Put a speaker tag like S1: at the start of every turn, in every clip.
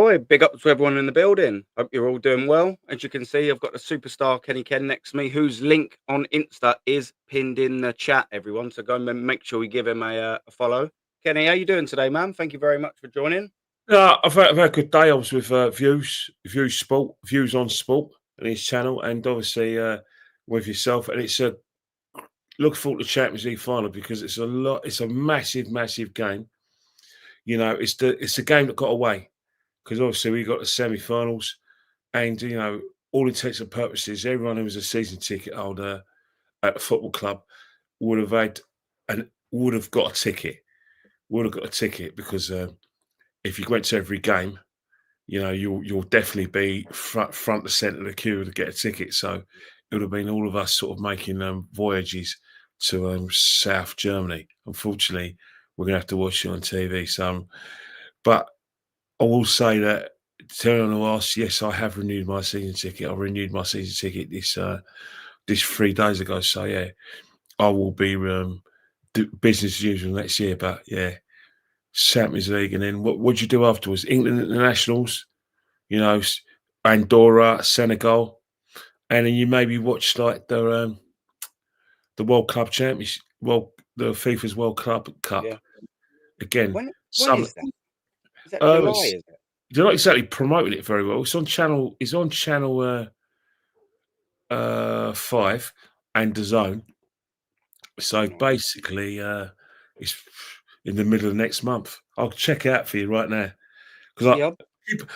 S1: boy. Big up to everyone in the building. Hope you're all doing well. As you can see, I've got the superstar Kenny Ken next to me, whose link on Insta is pinned in the chat, everyone. So go and make sure we give him a follow. Kenny, how you doing today, man? Thank you very much for joining.
S2: Yeah, I've had a good day. I was with Views on Sport and his channel, and obviously with yourself. And it's look forward to the Champions League final because it's a lot. It's a massive, massive game. You know, it's the game that got away because obviously we got the semi-finals, and all intents and purposes, everyone who was a season ticket holder at the football club would have had and would have got a ticket. Would have got a ticket because if you went to every game, you'll definitely be front and centre of the queue to get a ticket. So it would have been all of us sort of making voyages to South Germany. Unfortunately, we're gonna have to watch it on TV. So, but I will say that to anyone who asks, yes, I have renewed my season ticket. I renewed my season ticket this 3 days ago. So yeah, I will be do business as usual next year. But yeah, Champions League, and then what'd you do afterwards? England internationals, Andorra, Senegal, and then you maybe watched like the World Club Championship, the FIFA's World Club Cup
S1: Yeah.
S2: again.
S1: When is that? Is that
S2: Uh,
S1: July?
S2: it's-
S1: Is it?
S2: they're not exactly promoting it very well. It's on channel. It's on channel 5 and the Zone. So basically, it's in the middle of next month. I'll check it out for you right now because
S1: Yeah.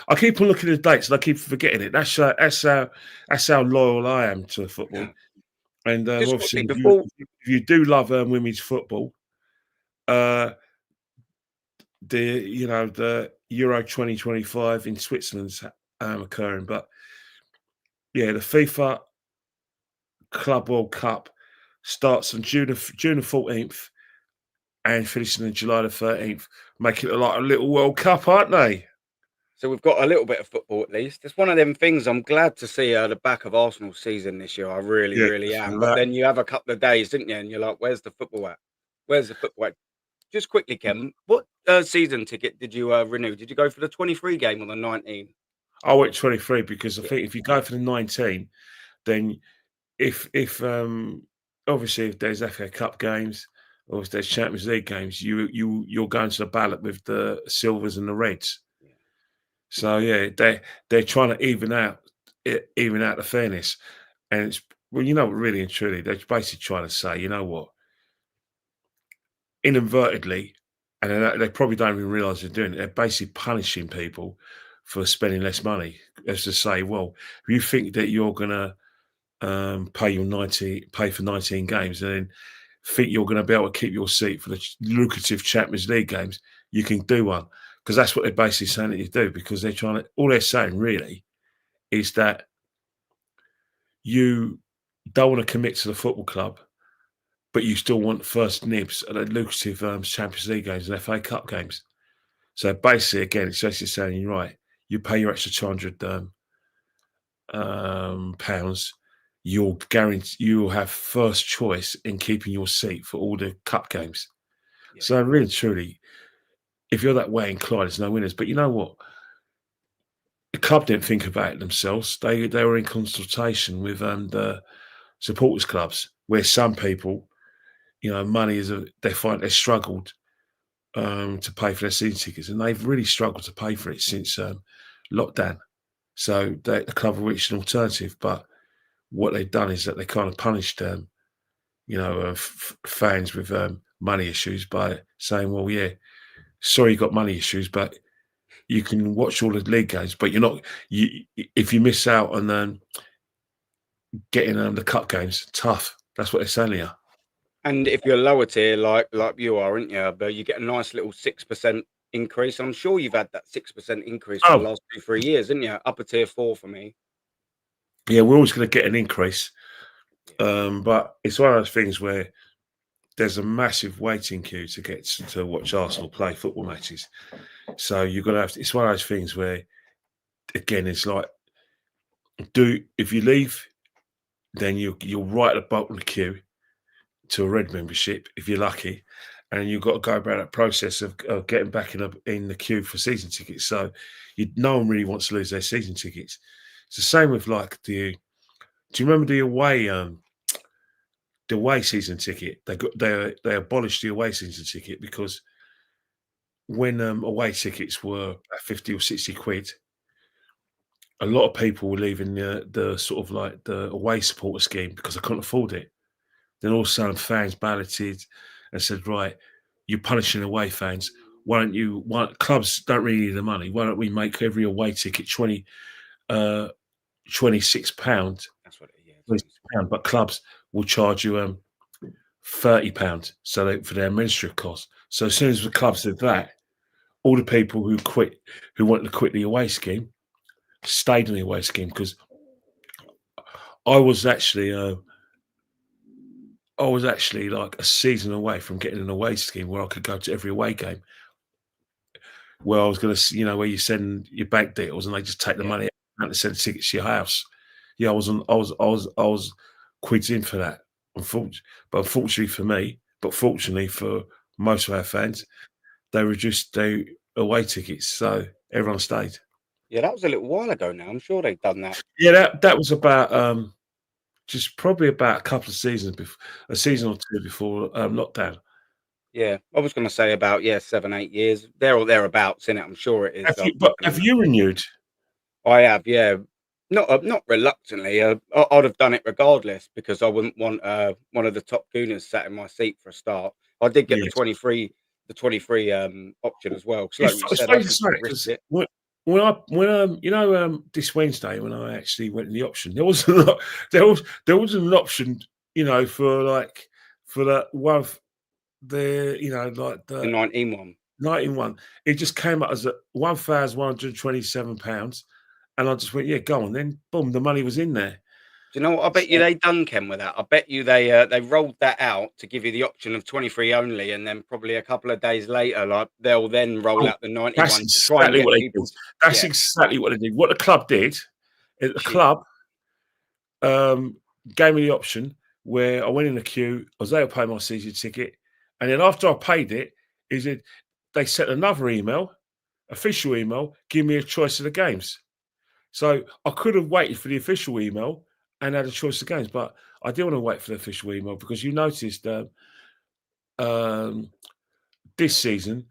S2: I keep on looking at the dates and I keep forgetting it. That's how loyal I am to football. And
S1: Just
S2: obviously,
S1: quickly before.
S2: if you do love women's football, uh, the Euro 2025 in Switzerland's occurring. But yeah, the FIFA Club World Cup starts on June the 14th and finishing on July the 13th, making it like a little World Cup, aren't they?
S1: So we've got a little bit of football at least. It's one of them things. I'm glad to see the back of Arsenal's season this year. I really,
S2: Yeah,
S1: really am. But
S2: that.
S1: then you have a couple of days, didn't you? And you're like, "Where's the football at? Where's the football at?" Just quickly, Ken, what season ticket did you renew? Did you go for the 23 game or the 19?
S2: I went 23 because I
S1: Yeah,
S2: think if you go for the 19, then if obviously if there's FA Cup games or if there's Champions League games, you're going to the ballot with the Silvers and the Reds.
S1: yeah.
S2: So yeah, they're trying to even out the fairness, and it's really and truly they're basically trying to say, you know what, inadvertently, and they probably don't even realise they're doing it. They're basically punishing people for spending less money, as to say, well, if you think that you're gonna pay for 19 games, and then think you're going to be able to keep your seat for the lucrative Champions League games, you can do one because that's what they're basically saying that you do. Because they're trying to, all they're saying really is that you don't want to commit to the football club, but you still want first nibs at the lucrative Champions League games and FA Cup games. So basically, again, it's basically saying, you're right, you pay your extra 200 pounds, you'll have first choice in keeping your seat for all the cup games.
S1: Yeah.
S2: So really, truly, if you're that way inclined, there's no winners. But you know what? The club didn't think about it themselves. They were in consultation with the supporters clubs, where some people, money they find they struggled to pay for their season tickets, and they've really struggled to pay for it since lockdown. So the club have reached an alternative, but what they've done is that they kind of punished fans with money issues by saying, well, yeah, sorry you got money issues, but you can watch all the league games, but if you miss out on getting the cup games, tough. That's what they're saying here.
S1: And if you're lower tier, like you are, aren't you? But you get a nice little 6% increase. I'm sure you've had that 6% increase for the
S2: Oh,
S1: last 2-3 years, didn't you? Upper tier 4 for me.
S2: yeah, we're always going to get an increase.
S1: Yeah.
S2: But it's one of those things where there's a massive waiting queue to get to watch Arsenal play football matches. So you're going to have to, it's one of those things where, again, it's like, if you leave, then you're right at the bottom of the queue to a red membership, if you're lucky. and you've got to go about that process of getting back in the queue for season tickets. So no one really wants to lose their season tickets. It's the same with like do you remember the away season ticket? They abolished the away season ticket because when away tickets were at 50 or 60 quid, a lot of people were leaving the sort of like the away supporter scheme because they couldn't afford it. Then all of a sudden fans balloted and said, right, you're punishing away fans. Why don't you? Clubs don't really need the money. Why don't we make every away ticket £26?
S1: That's what it is.
S2: £26, but clubs will charge you £30 for their administrative costs. So as soon as the clubs did that, all the people who wanted to quit the away scheme stayed in the away scheme, because I was actually like a season away from getting an away scheme where I could go to every away game. Where I was going to, where you send your bank details and they just take the money out and send tickets to your house. Yeah, I was quids in for that. Unfortunately for me, but fortunately for most of our fans, they reduced their away tickets, so everyone stayed.
S1: Yeah, that was a little while ago now. I'm sure they've done that.
S2: Yeah, that was about just probably about a couple of seasons before, a season or two before lockdown.
S1: Yeah, I was going to say about 7, 8 years, there or thereabouts. In it, I'm sure it is.
S2: Have you renewed?
S1: I have, yeah. Not reluctantly. I'd have done it regardless because I wouldn't want one of the top gooners sat in my seat for a start. I did get the 23 option as well. Like you said, I just risked it.
S2: When this Wednesday when I actually went in the option, there wasn't an option, for that one of the
S1: The 19 one.
S2: 91. It just came up as £1,127, and I just went, yeah, go on then. Boom, the money was in there.
S1: Do you know what I bet you they done, Ken, with that? I bet you they rolled that out to give you the option of 23 only, and then probably a couple of days later, like they'll then roll out the 91
S2: That's
S1: to try and get people.
S2: That's exactly what they did. What the club did, the club gave me the option where I went in the queue, I was able to pay my season ticket, and then after I paid it, they sent another email, official email, give me a choice of the games. So I could have waited for the official email and had a choice of games, but I didn't want to wait for the official email because you noticed this season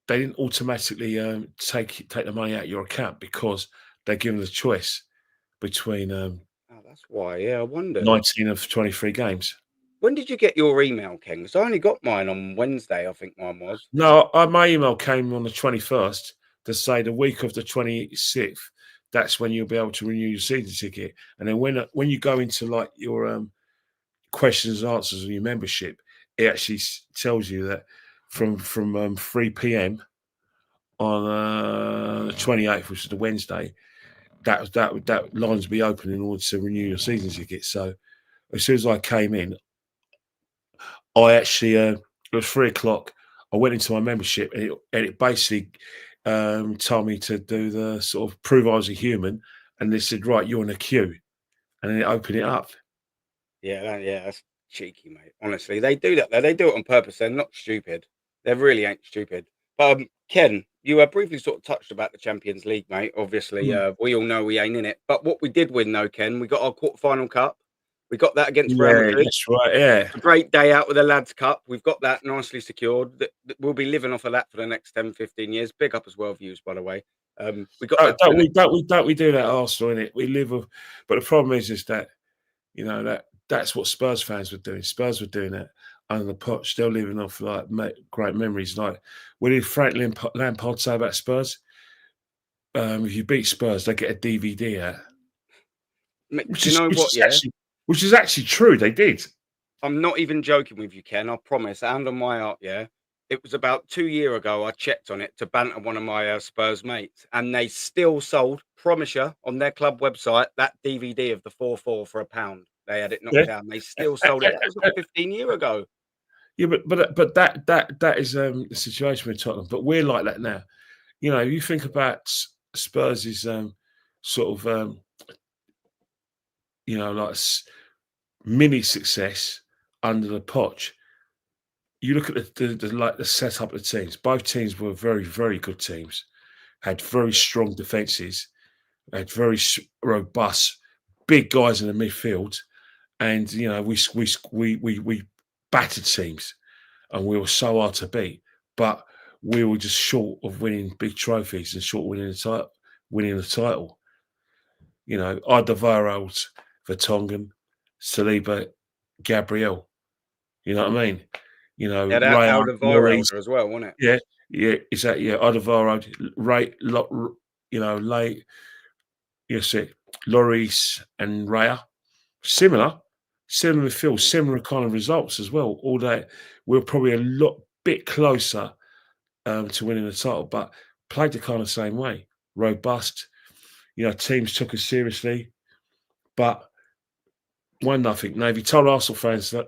S2: they didn't automatically take the money out of your account because they're given the choice between
S1: Oh, that's why. Yeah, I wondered.
S2: 19 of 23 games.
S1: When did you get your email, Ken? Because I only got mine on Wednesday. I think mine was.
S2: No, my email came on the 21st to say the week of the 26th. That's when you'll be able to renew your season ticket. And then when you go into like your questions and answers of your membership, it actually tells you that from 3 p.m. on the 28th, which is the Wednesday, that lines will be open in order to renew your season ticket. So as soon as I came in, I actually it was 3 o'clock. I went into my membership and it basically told me to do the sort of prove I was a human, and they said, right, you're in a queue, and then it opened it up.
S1: Yeah, that's cheeky, mate. Honestly, they do that. They do it on purpose. They're not stupid. They really ain't stupid. But Ken, you briefly sort of touched about the Champions League, mate. Obviously, we all know we ain't in it. But what we did win, though, Ken, we got our quarterfinal cup. We got that against Real Madrid.
S2: That's right, yeah.
S1: A great day out with the Lads Cup. We've got that nicely secured. We'll be living off of that for the next 10, 15 years. Big up as well, views, by the way. We got
S2: don't we do that, Arsenal, innit? We live with, but the problem is that that's what Spurs fans were doing. Spurs were doing that under the Poch. Still living off like great memories. Like, what did Frank Lampard say about Spurs? If you beat Spurs, they get a DVD out. Which is actually true. They did.
S1: I'm not even joking with you, Ken. I promise. And on my art, yeah. It was about 2 years ago. I checked on it to banter one of my Spurs mates, and they still sold, promise you, on their club website that DVD of the 4-4 for £1. They had it knocked down. They still sold it. That was like 15 years ago.
S2: Yeah, but that is the situation with Tottenham. But we're like that now. You think about Spurs' sort of like mini success under the Poch. you look at the setup of the teams. Both teams were very, very good teams. Had very strong defenses. Had very robust, big guys in the midfield, and we battered teams, and we were so hard to beat. But we were just short of winning big trophies and short of winning the title. Alderweireld, Vertonghen, Saliba, Gabriel. You know what I mean?
S1: Yeah, that
S2: Raya, Lloris.
S1: Alderweireld as well, wasn't it?
S2: Yeah, exactly. Yeah, Alderweireld, late. Yes, it. Lloris and Raya. Similar feel, similar kind of results as well. All that we're probably a bit closer to winning the title, but played the kind of same way. Robust. Teams took us seriously, but 1-0. Now, if you told Arsenal fans that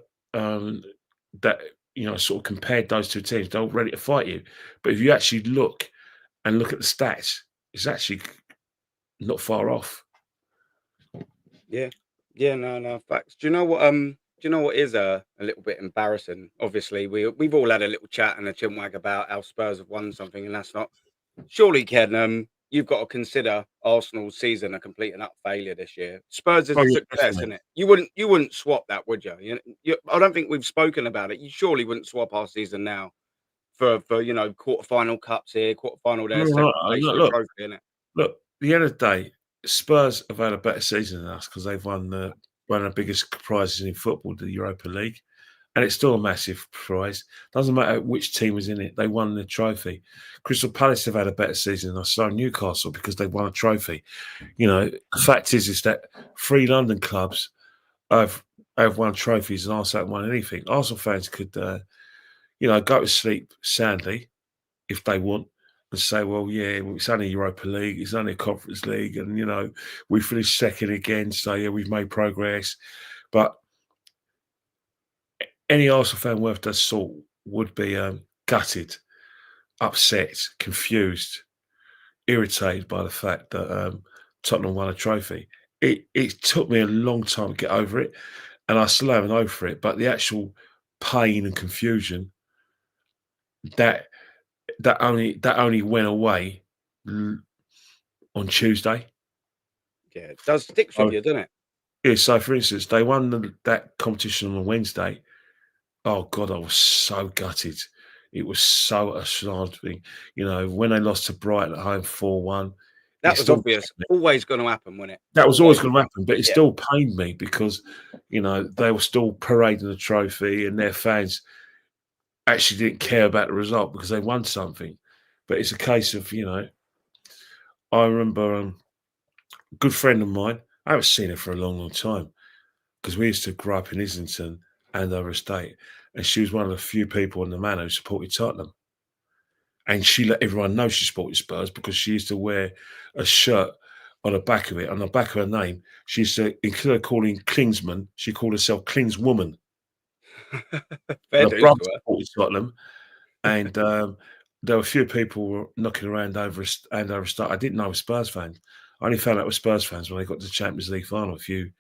S2: sort of compared those two teams, they're all ready to fight you. But if you actually look at the stats, it's actually not far off.
S1: Yeah. Yeah, no, facts. Do you know what is a little bit embarrassing? Obviously, we've all had a little chat and a chinwag about how Spurs have won something, and that's not surely, Ken. You've got to consider Arsenal's season a complete and utter failure this year. Spurs is
S2: Oh,
S1: a
S2: yeah,
S1: success,
S2: definitely.
S1: isn't it? You wouldn't swap that, would you? I don't think we've spoken about it. You surely wouldn't swap our season now for quarterfinal cups here, quarterfinal there,
S2: No,
S1: second place for a
S2: look,
S1: trophy, innit?
S2: look. At the end of the day, Spurs have had a better season than us because they've won one of the biggest prizes in football, the Europa League. And it's still a massive prize. Doesn't matter which team was in it, they won the trophy. Crystal Palace have had a better season than us, so Newcastle, because they won a trophy. The fact is that 3 London clubs have won trophies and Arsenal haven't won anything. Arsenal fans could, go to sleep soundly if they want and say, well, yeah, it's only Europa League, it's only a Conference League, and, we finished second again, so, yeah, we've made progress. But any Arsenal fan worth their salt would be gutted, upset, confused, irritated by the fact that Tottenham won a trophy. It took me a long time to get over it, and I still haven't over it. But the actual pain and confusion that only went away on Tuesday.
S1: Yeah, it does stick with
S2: Oh,
S1: you, doesn't it?
S2: yeah. So, for instance, they won that competition on Wednesday. Oh God, I was so gutted. It was so astounding. When they lost to Brighton at home 4-1, it
S1: That was
S2: still
S1: obvious. Always going to happen, wasn't it?
S2: that was always
S1: Always.
S2: going to happen, but it
S1: Yeah.
S2: still pained me because they were still parading the trophy, and their fans actually didn't care about the result because they won something. But it's a case of I remember a good friend of mine. I haven't seen her for a long, long time because we used to grow up in Islington and her estate, and she was one of the few people in the manor who supported Tottenham. And she let everyone know she supported Spurs because she used to wear a shirt on the back of it, on the back of her name. She used to, instead of calling Klinsman, she called herself Klinswoman.
S1: Fair
S2: And her
S1: dues
S2: brother
S1: to her.
S2: supported Tottenham. And there were a few people were knocking around over a start. I didn't know I was Spurs fans. I only found out I was Spurs fans when they got to the Champions League final a few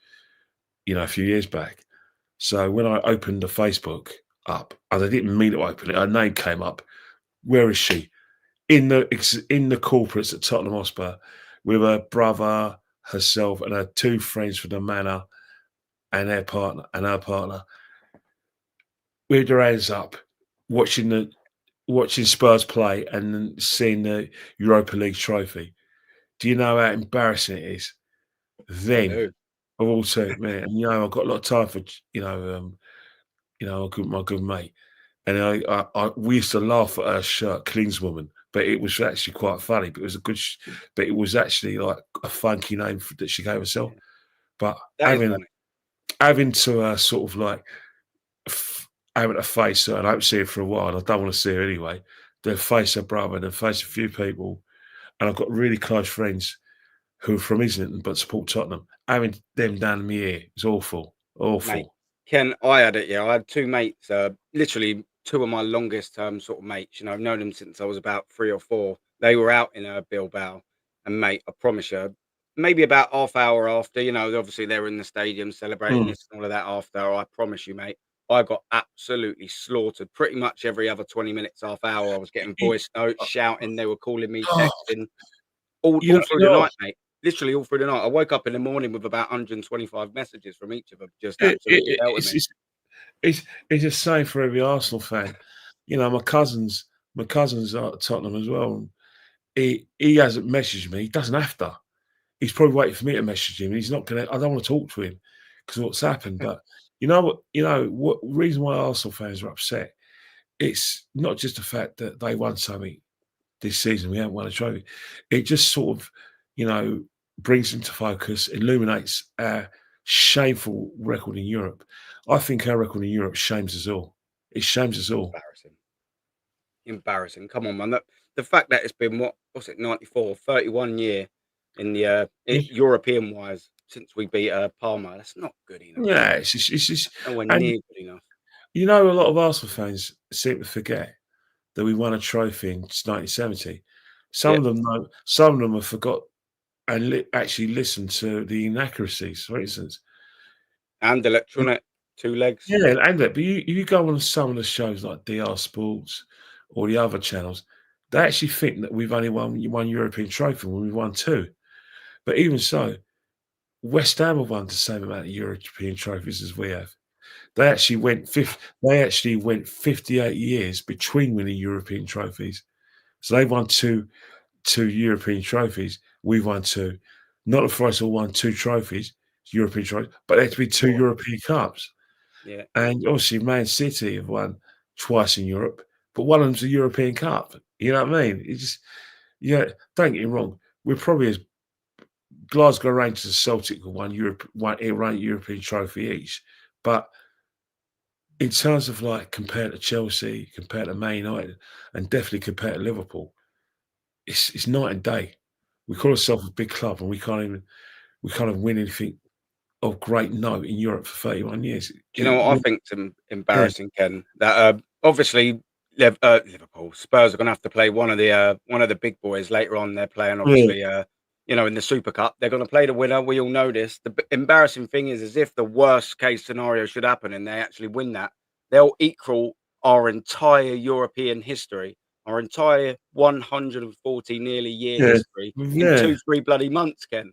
S2: years back. So when I opened the Facebook up, and I didn't mean to open it, her name came up. Where is she? In the corporates at Tottenham Hotspur with her brother, herself, and her 2 friends from the manor and her partner. With their hands up, watching Spurs play and then seeing the Europa League trophy. Do you know how embarrassing it is?
S1: I
S2: Then,
S1: do.
S2: of all two, man, and I've got a lot of time for my good mate. And we used to laugh at her shirt, Klinswoman, but it was actually quite funny. But it was but it was actually like a funky name that she gave herself.
S1: Yeah.
S2: But
S1: That is funny.
S2: having to sort of like having to face her, and I don't see her for a while, and I don't want to see her anyway. Then face her brother, and then face a few people, and I've got really close friends who are from Islington but support Tottenham. Having them down in my ear is awful,
S1: Mate,
S2: awful.
S1: Ken, I had it, yeah. I had 2 mates, literally 2 of my longest term sort of mates. I've known them since I was about 3 or 4. They were out in Bilbao, and mate, I promise you, maybe about half hour after, obviously they were in the stadium celebrating
S2: Mm.
S1: this and all of that after. I promise you, mate, I got absolutely slaughtered. Pretty much every other 20 minutes, half hour, I was getting voice notes, shouting. They were calling me,
S2: Oh,
S1: texting, all
S2: you
S1: through the
S2: know,
S1: night, mate. Literally all through the night. I woke up in the morning with about 125 messages from each of them, just
S2: it,
S1: absolutely dealt with
S2: it's,
S1: me.
S2: it's the same for every Arsenal fan. You know, my cousins are at Tottenham as well. And he hasn't messaged me. He doesn't have to. He's probably waiting for me to message him. He's not gonna. I don't want to talk to him because what's happened. But you know what? You know what? Reason why Arsenal fans are upset. It's not just the fact that they won something this season. We haven't won a trophy. It just sort of, brings into focus, illuminates our shameful record in Europe. I think our record in Europe shames us all. It shames us all.
S1: Embarrassing. Embarrassing. Come on, man. The fact that it's been what's it, 94, 31 year in the European wise since we beat Parma. That's not good enough,
S2: Yeah,
S1: man.
S2: it's just,
S1: Nowhere
S2: and
S1: near good enough.
S2: a lot of Arsenal fans seem to forget that we won a trophy in 1970. Some
S1: Yeah.
S2: of them know, some of them have forgot and actually listened to the inaccuracies. For instance,
S1: And electronic, two legs.
S2: yeah, and that. But you go on some of the shows like DR Sports or the other channels, they actually think that we've only won one European trophy when we've won two. But even so, West Ham have won the same amount of European trophies as we have. They actually went 58 years between winning European trophies. So they won two European trophies. We've won two. Not that for us all won two trophies, European trophies, but they had to be two
S1: Sure.
S2: European Cups.
S1: Yeah.
S2: And obviously, Man City have won twice in Europe, but one of them's a European Cup. You know what I mean? It's just, yeah, don't get me wrong. We're probably as Glasgow Rangers and Celtic have won one European trophy each. But in terms of like compared to Chelsea, compared to Man United, and definitely compared to Liverpool, it's night and day. We call ourselves a big club, and we kind of win anything of great note in Europe for 31 years.
S1: Do you know what I think's
S2: Yeah,
S1: embarrassing, Ken? That obviously Liverpool, Spurs are going to have to play one of the big boys later on. They're playing
S2: yeah,
S1: obviously, in the Super Cup. They're going to play the winner. We all know this. The embarrassing thing is if the worst case scenario should happen and they actually win that, they'll equal our entire European history, our entire 140 nearly year
S2: yeah,
S1: history in
S2: yeah.
S1: 2-3 bloody months, Ken.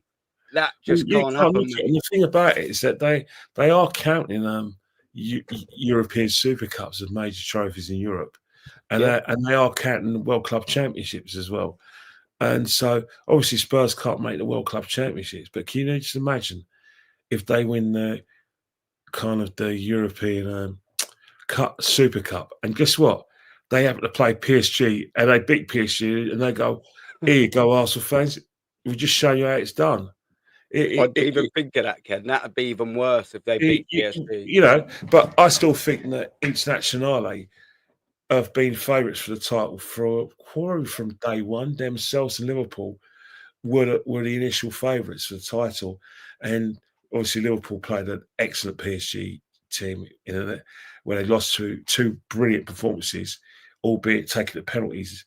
S1: That
S2: Well,
S1: just
S2: you
S1: can't
S2: can't look
S1: happen,
S2: at it.
S1: mate.
S2: And the thing about it is that they are counting European Super Cups as major trophies in Europe,
S1: Yeah.
S2: and they are counting World Club Championships as well. And so obviously Spurs can't make the World Club Championships, but can you just imagine if they win the kind of the European Cup, Super Cup, and guess what? They happen to play PSG and they beat PSG, and they go, "Here you go, Arsenal fans. We just show you how it's done."
S1: I
S2: It,
S1: didn't even think of that, Ken. That'd be even worse if they beat PSG.
S2: But I still think that Internazionale have been favourites for the title for probably from day one. Themselves and Liverpool were the initial favourites for the title, and obviously Liverpool played an excellent PSG team where they lost to two brilliant performances, albeit taking the penalties.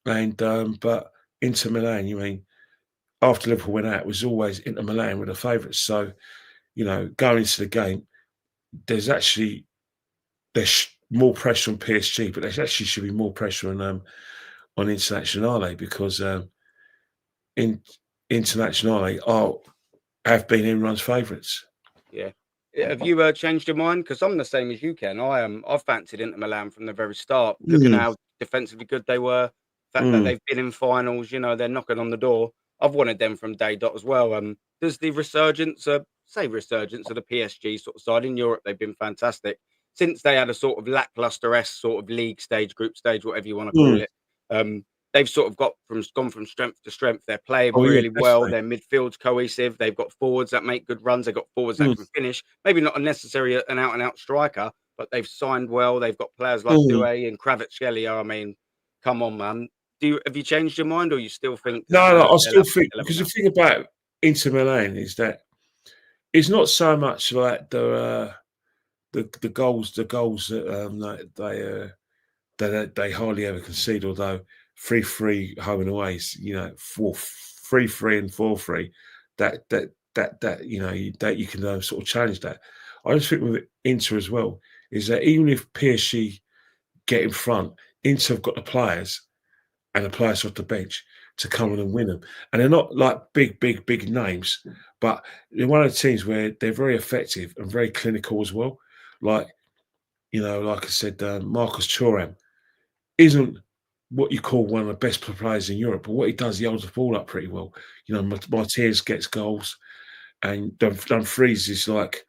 S2: And but Inter Milan, you mean after Liverpool went out, it was always Inter Milan were the favourites. So going into the game, there's actually there's more pressure on PSG, but there actually should be more pressure on Internazionale because in Internazionale have been Imran's favourites.
S1: Yeah. Have you changed your mind? Because I'm the same as you, Ken. I've fancied Inter Milan from the very start. Looking at
S2: Mm,
S1: how defensively good they were, fact that
S2: mm,
S1: they've been in finals, they're knocking on the door. I've wanted them from day dot as well. Does the resurgence of the PSG sort of side in Europe? They've been fantastic since they had a sort of lackluster sort of league stage, group stage, whatever you want to call
S2: mm.
S1: it. Um, they've sort of gone from strength to strength. They're playing
S2: Oh yeah,
S1: really well.
S2: definitely.
S1: Their midfield's cohesive. They've got forwards that make good runs. They've got forwards that
S2: Mm,
S1: can finish. Maybe not necessarily an out and out striker, but they've signed well. They've got players like
S2: mm.
S1: Doué and Kvaratskhelia. I mean, come on, man. Have you changed your mind, or you still think that
S2: No, I
S1: they'll
S2: still
S1: have
S2: think
S1: they'll have
S2: because the
S1: enough?
S2: thing about Inter Milan is that it's not so much like the goals that they hardly ever concede, although 3-3 home and away, 3-3 and 4-3, that that you can sort of challenge that. I just think with Inter as well is that even if PSG get in front, Inter have got the players and the players off the bench to come in and win them. And they're not like big names, but they're one of the teams where they're very effective and very clinical as well. Like, like I said, Marcus Thuram isn't what you call one of the best players in Europe, but what he does, he holds the ball up pretty well. Martinez gets goals, and Dumfries is like,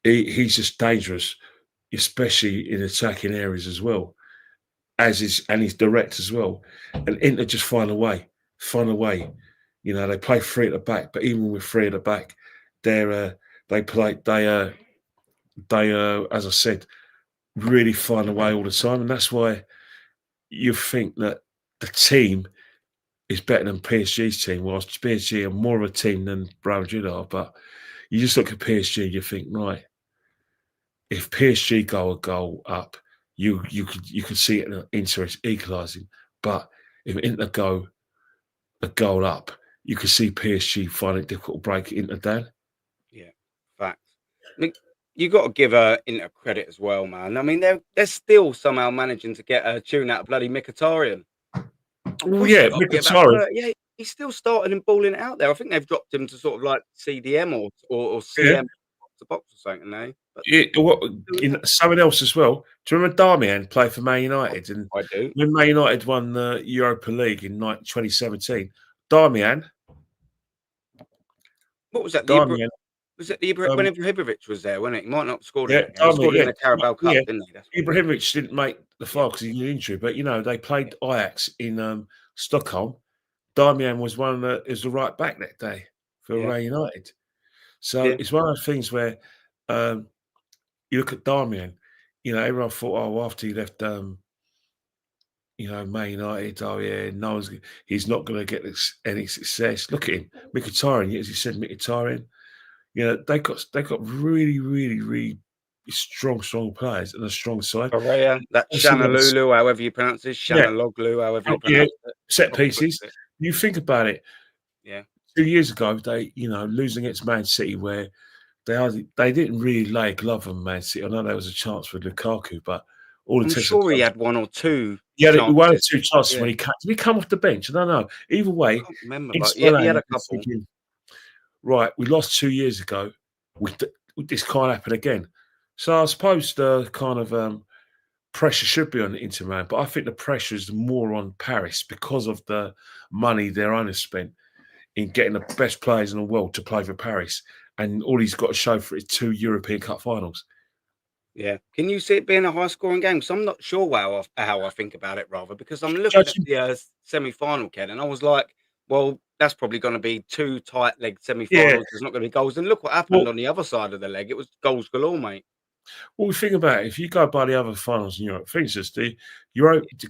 S2: he's just dangerous, especially in attacking areas as well. And he's direct as well. And Inter just find a way. They play three at the back, but even with three at the back, they as I said, really find a way all the time, and that's why you think that the team is better than PSG's team, whilst PSG are more of a team than Real Madrid are. But you just look at PSG, you think, right, if PSG go a goal up, you could see it in Inter equalising. But if Inter go a goal up, you could see PSG finding it difficult to break Inter down.
S1: Yeah, facts. I mean, you got to give Inter credit as well, man. I mean, they're still somehow managing to get a tune out of bloody Mkhitaryan.
S2: Well, yeah, Mkhitaryan.
S1: Yeah, he's still starting and balling it out there. I think they've dropped him to sort of like CDM or
S2: Yeah.
S1: CM box to box or something now.
S2: Something else as well. Do you remember Darmian played for Man United? And
S1: I do.
S2: when Man United won the Europa League in 2017, Darmian.
S1: What was that?
S2: Darmian.
S1: Was it when Ibrahimovic was there, wasn't it? He might not have scored in it.
S2: Yeah,
S1: He scored in the Carabao Cup, didn't he?
S2: Ibrahimovic didn't make the final because he had an injury, but they played Ajax in Stockholm. Darmian was the right back that day for Man United. So it's one of those things where you look at Darmian, everyone thought, after he left Man United, he's not going to get any success. Look at him, Mkhitaryan, as you said, Mkhitaryan. They got really, really, really strong players and a strong side.
S1: Correa, that Shanalulu, however you pronounce it, Shanaloglu, however you pronounce it.
S2: Set pieces. You think about it.
S1: Yeah.
S2: 2 years ago, they, losing against Man City, where they didn't really lay a glove on Man City. I know there was a chance for Lukaku, but
S1: I'm sure he had one or two.
S2: Yeah, one or two chances when he did he come off the bench? I don't know. Either way,
S1: I can't remember. He had a couple.
S2: Thinking, right, we lost 2 years ago. This can't happen again. So I suppose the kind of pressure should be on Inter Milan, but I think the pressure is more on Paris because of the money their owners spent in getting the best players in the world to play for Paris, and all he's got to show for it is 2 European Cup finals.
S1: Yeah. Can you see it being a high-scoring game? So I'm not sure how I think about it, rather, because I'm looking at the semi-final, Ken, and I was like, well, that's probably going to be 2 tight-legged semi-finals. Yeah. There's not going to be goals. And look what happened on the other side of the leg. It was goals galore, mate.
S2: Well, we think about it. If you go by the other finals in Europe, for instance, the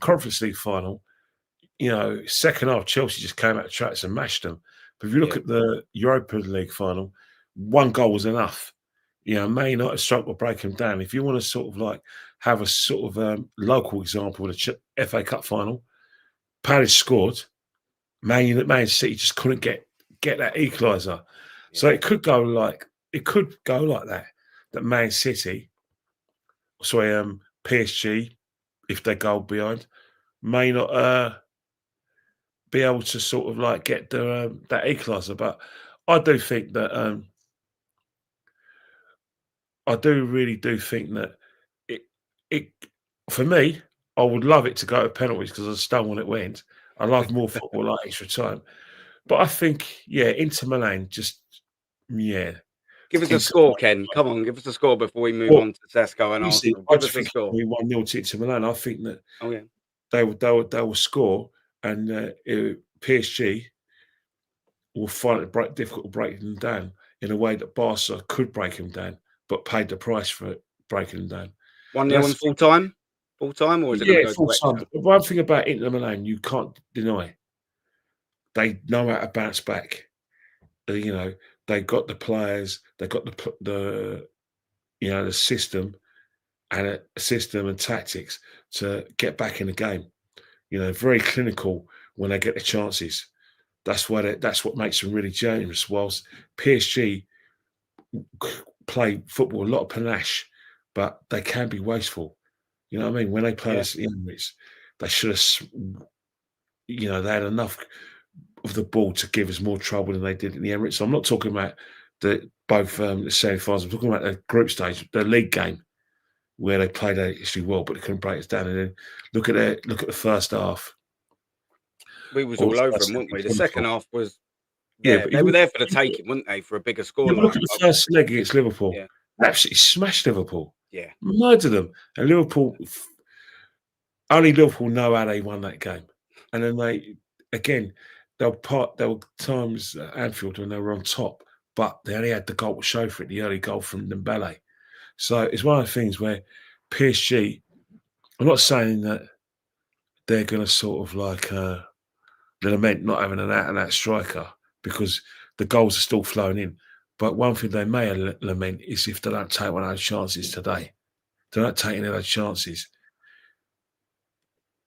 S2: Conference League final, second half, Chelsea just came out of tracks and mashed them. But if you look at the Europa League final, 1 goal was enough. Man United struggled to break them down. If you want to sort of like have a sort of local example of the FA Cup final, Palace scored. Man City just couldn't get that equaliser. Yeah. So it could go like that. That Man City, PSG, if they go behind, may not be able to sort of like get that equaliser. But I do think that I really do think that it for me, I would love it to go to penalties because I just don't want it wins. I love more football like extra time. But I think, Inter Milan
S1: Give us a score, Ken. Come on, give us a score before we move on to Sesko and Arsenal. Give us a score.
S2: 1-0 to Inter Milan. I think that they will score, and PSG will find it difficult to break them down in a way that Barca could break them down, but paid the price for it, breaking them down.
S1: 1-0 in full time? Full time, or is it going to go
S2: full time? One thing about Inter Milan you can't deny. They know how to bounce back. They got the players, they got the system and tactics to get back in the game. Very clinical when they get the chances. That's what makes them really dangerous. Whilst PSG play football, a lot of panache, but they can be wasteful. You know what I mean? When they played
S1: Yeah.
S2: us at the Emirates, they should have, they had enough of the ball to give us more trouble than they did in the Emirates. So I'm not talking about both the semi-finals. I'm talking about the group stage, the league game, where they played actually well, but they couldn't break us down. And then look at the first half.
S1: We was
S2: Or
S1: all
S2: the
S1: over
S2: first
S1: them,
S2: leg
S1: weren't we? The
S2: against
S1: second
S2: Liverpool.
S1: half was
S2: Yeah,
S1: there.
S2: but
S1: They were there for the taking, weren't they? For a bigger
S2: look
S1: scoreline.
S2: at the first leg against Liverpool.
S1: Yeah.
S2: They absolutely smashed Liverpool,
S1: Yeah.
S2: murdered them, and Liverpool. Only Liverpool know how they won that game, and then again, there were times at Anfield when they were on top, but they only had the goal to show for it, the early goal from Dembele. So it's one of the things where PSG. I'm not saying that they're going to sort of lament not having an out-and-out striker because the goals are still flowing in. But one thing they may lament is if they don't take one of those chances today. They don't take any of those chances.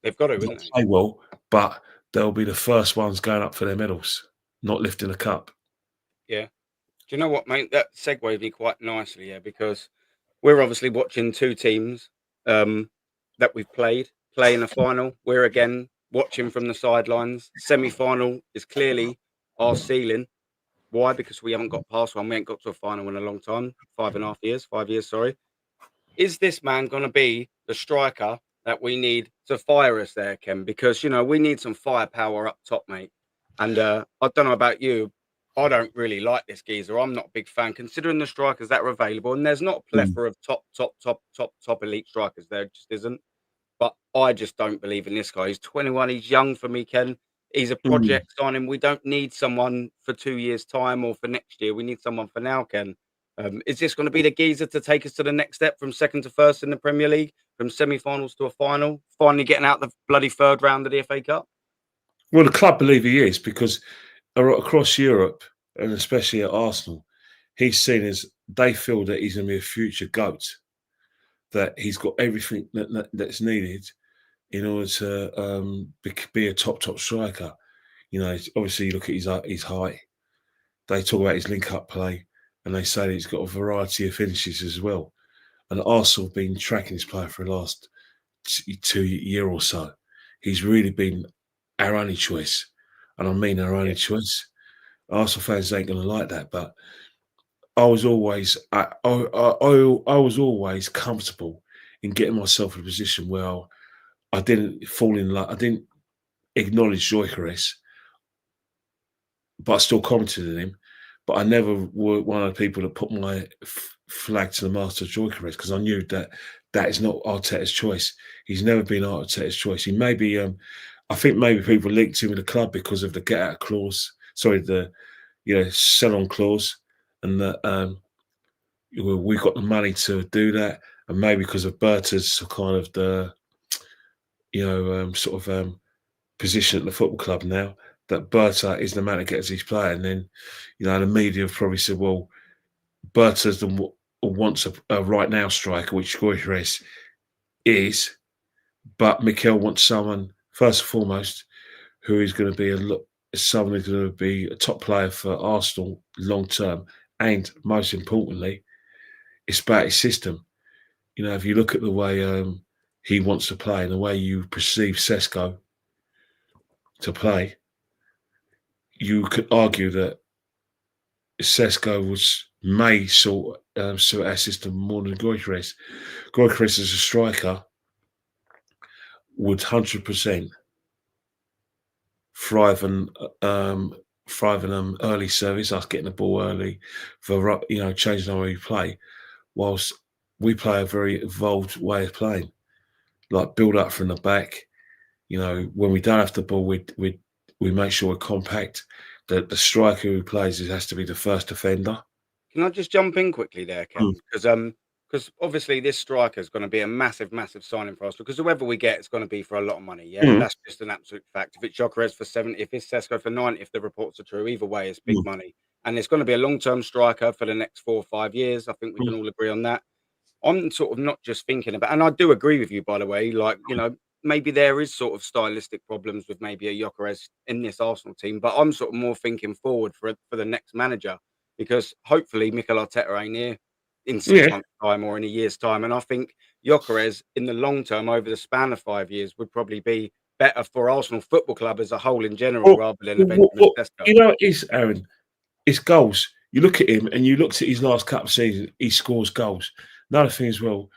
S1: They've got to,
S2: They'll
S1: haven't they?
S2: play well, but they'll be the first ones going up for their medals, not lifting a cup.
S1: Yeah. Do you know what, mate? That segued me quite nicely, yeah, because we're obviously watching two teams that we've play in a final. We're again watching from the sidelines. Semi-final is clearly our ceiling. Why? Because we haven't got past one. We ain't got to a final in a long time. 5.5 years, 5 years, sorry. Is this man going to be the striker that we need to fire us there, Ken? Because, we need some firepower up top, mate. And I don't know about you. I don't really like this geezer. I'm not a big fan, considering the strikers that are available. And there's not a
S2: Mm,
S1: plethora of top elite strikers. There just isn't. But I just don't believe in this guy. He's 21. He's young for me, Ken. He's a
S2: mm.
S1: project signing. We don't need someone for 2 years' time or for next year. We need someone for now, Ken. Is this going to be the geezer to take us to the next step from second to first in the Premier League, from semi-finals to a final, finally getting out the bloody third round of the FA Cup?
S2: Well, the club believe he is because across Europe, and especially at Arsenal, he's seen as they feel that he's going to be a future GOAT, that he's got everything that's needed in order to be a top striker. Obviously, you look at his height. They talk about his link-up play, and they say that he's got a variety of finishes as well. And Arsenal have been tracking this player for the last 2 year or so. He's really been our only choice, and I mean our only
S1: Yeah.
S2: choice. Arsenal fans ain't going to like that, but I was always I was always comfortable in getting myself in a position where I didn't fall in love. I didn't acknowledge Gyökeres, but I still commented on him. But I never were one of the people that put my flag to the mast of Gyökeres because I knew that that is not Arteta's choice. He's never been Arteta's choice. He may be. I think maybe people linked him with the club because of the get out clause. Sorry, the sell on clause, and that we got the money to do that, and maybe because of Berta's kind of the position at the football club now, that Berta is the man that gets each player. And then, the media have probably said, well, Berta's wants a right now striker, which Gyökeres is, but Mikel wants someone, first and foremost, who is going to be someone who's going to be a top player for Arsenal long term. And most importantly, it's about his system. If you look at the way he wants to play and the way you perceive Sesko to play, you could argue that Sesko may sort our system more than Gyökeres. Gyökeres as a striker would 100% thrive on early service, us getting the ball early, for changing the way we play. Whilst we play a very evolved way of playing, like build up from the back. When we don't have the ball, we make sure we're compact. The striker who plays has to be the first defender.
S1: Can I just jump in quickly there,
S2: Mm,
S1: Ken? Because obviously this striker is going to be a massive, massive signing for us. Because whoever we get, it's going to be for a lot of money. Yeah,
S2: mm,
S1: that's just an absolute fact. If it's Gyökeres for 70, if it's Sesko for 90, if the reports are true, either way, it's big
S2: mm,
S1: money. And it's going to be a long-term striker for the next 4 or 5 years. I think we
S2: mm,
S1: can all agree on that. I'm sort of not just thinking about, and I do agree with you, by the way, like, maybe there is sort of stylistic problems with maybe a Gyökeres in this Arsenal team, but I'm sort of more thinking forward for the next manager, because hopefully Mikel Arteta ain't here. in 6 months' time or in a year's time. And I think Gyökeres, in the long term, over the span of 5 years, would probably be better for Arsenal Football Club as a whole in general, rather than a Benjamin Sesko.
S2: You know what it is, Aaron? It's goals. You look at him and you looked at his last couple of seasons, he scores goals. Another thing as well,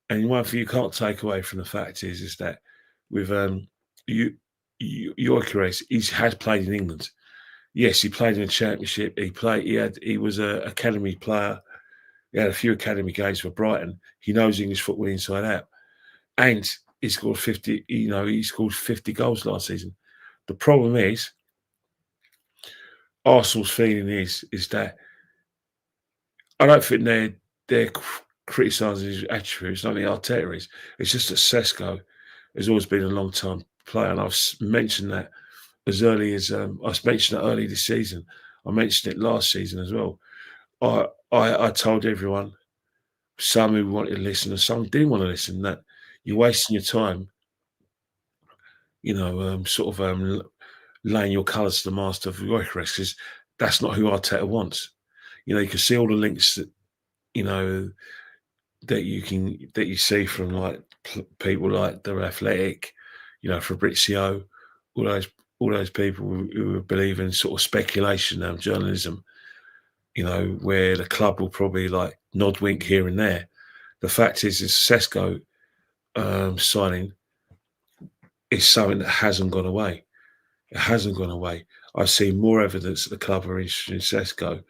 S2: and one thing you can't take away from the fact is that with Gyökeres, he has played in England. Yes, he played in the Championship. He was an academy player. He had a few academy games for Brighton. He knows English football inside out. And he scored 50, he scored 50 goals last season. The problem is, Arsenal's feeling is that I don't think they're criticising his attributes. I think Arteta is. It's just that Sesko has always been a long time player, and I've mentioned that as early as I mentioned it early this season. I mentioned it last season as well. I told everyone, some who wanted to listen and some didn't want to listen, that you're wasting your time. Laying your colours to the mast of Gyökeres, because that's not who Arteta wants. You can see all the links that that you see from like people like the Athletic, Fabrizio, all those people who believe in sort of speculation and journalism. Where the club will probably like nod wink here and there. The fact is Sesko signing is something that hasn't gone away. It hasn't gone away. I see more evidence that the club are interested in Sesko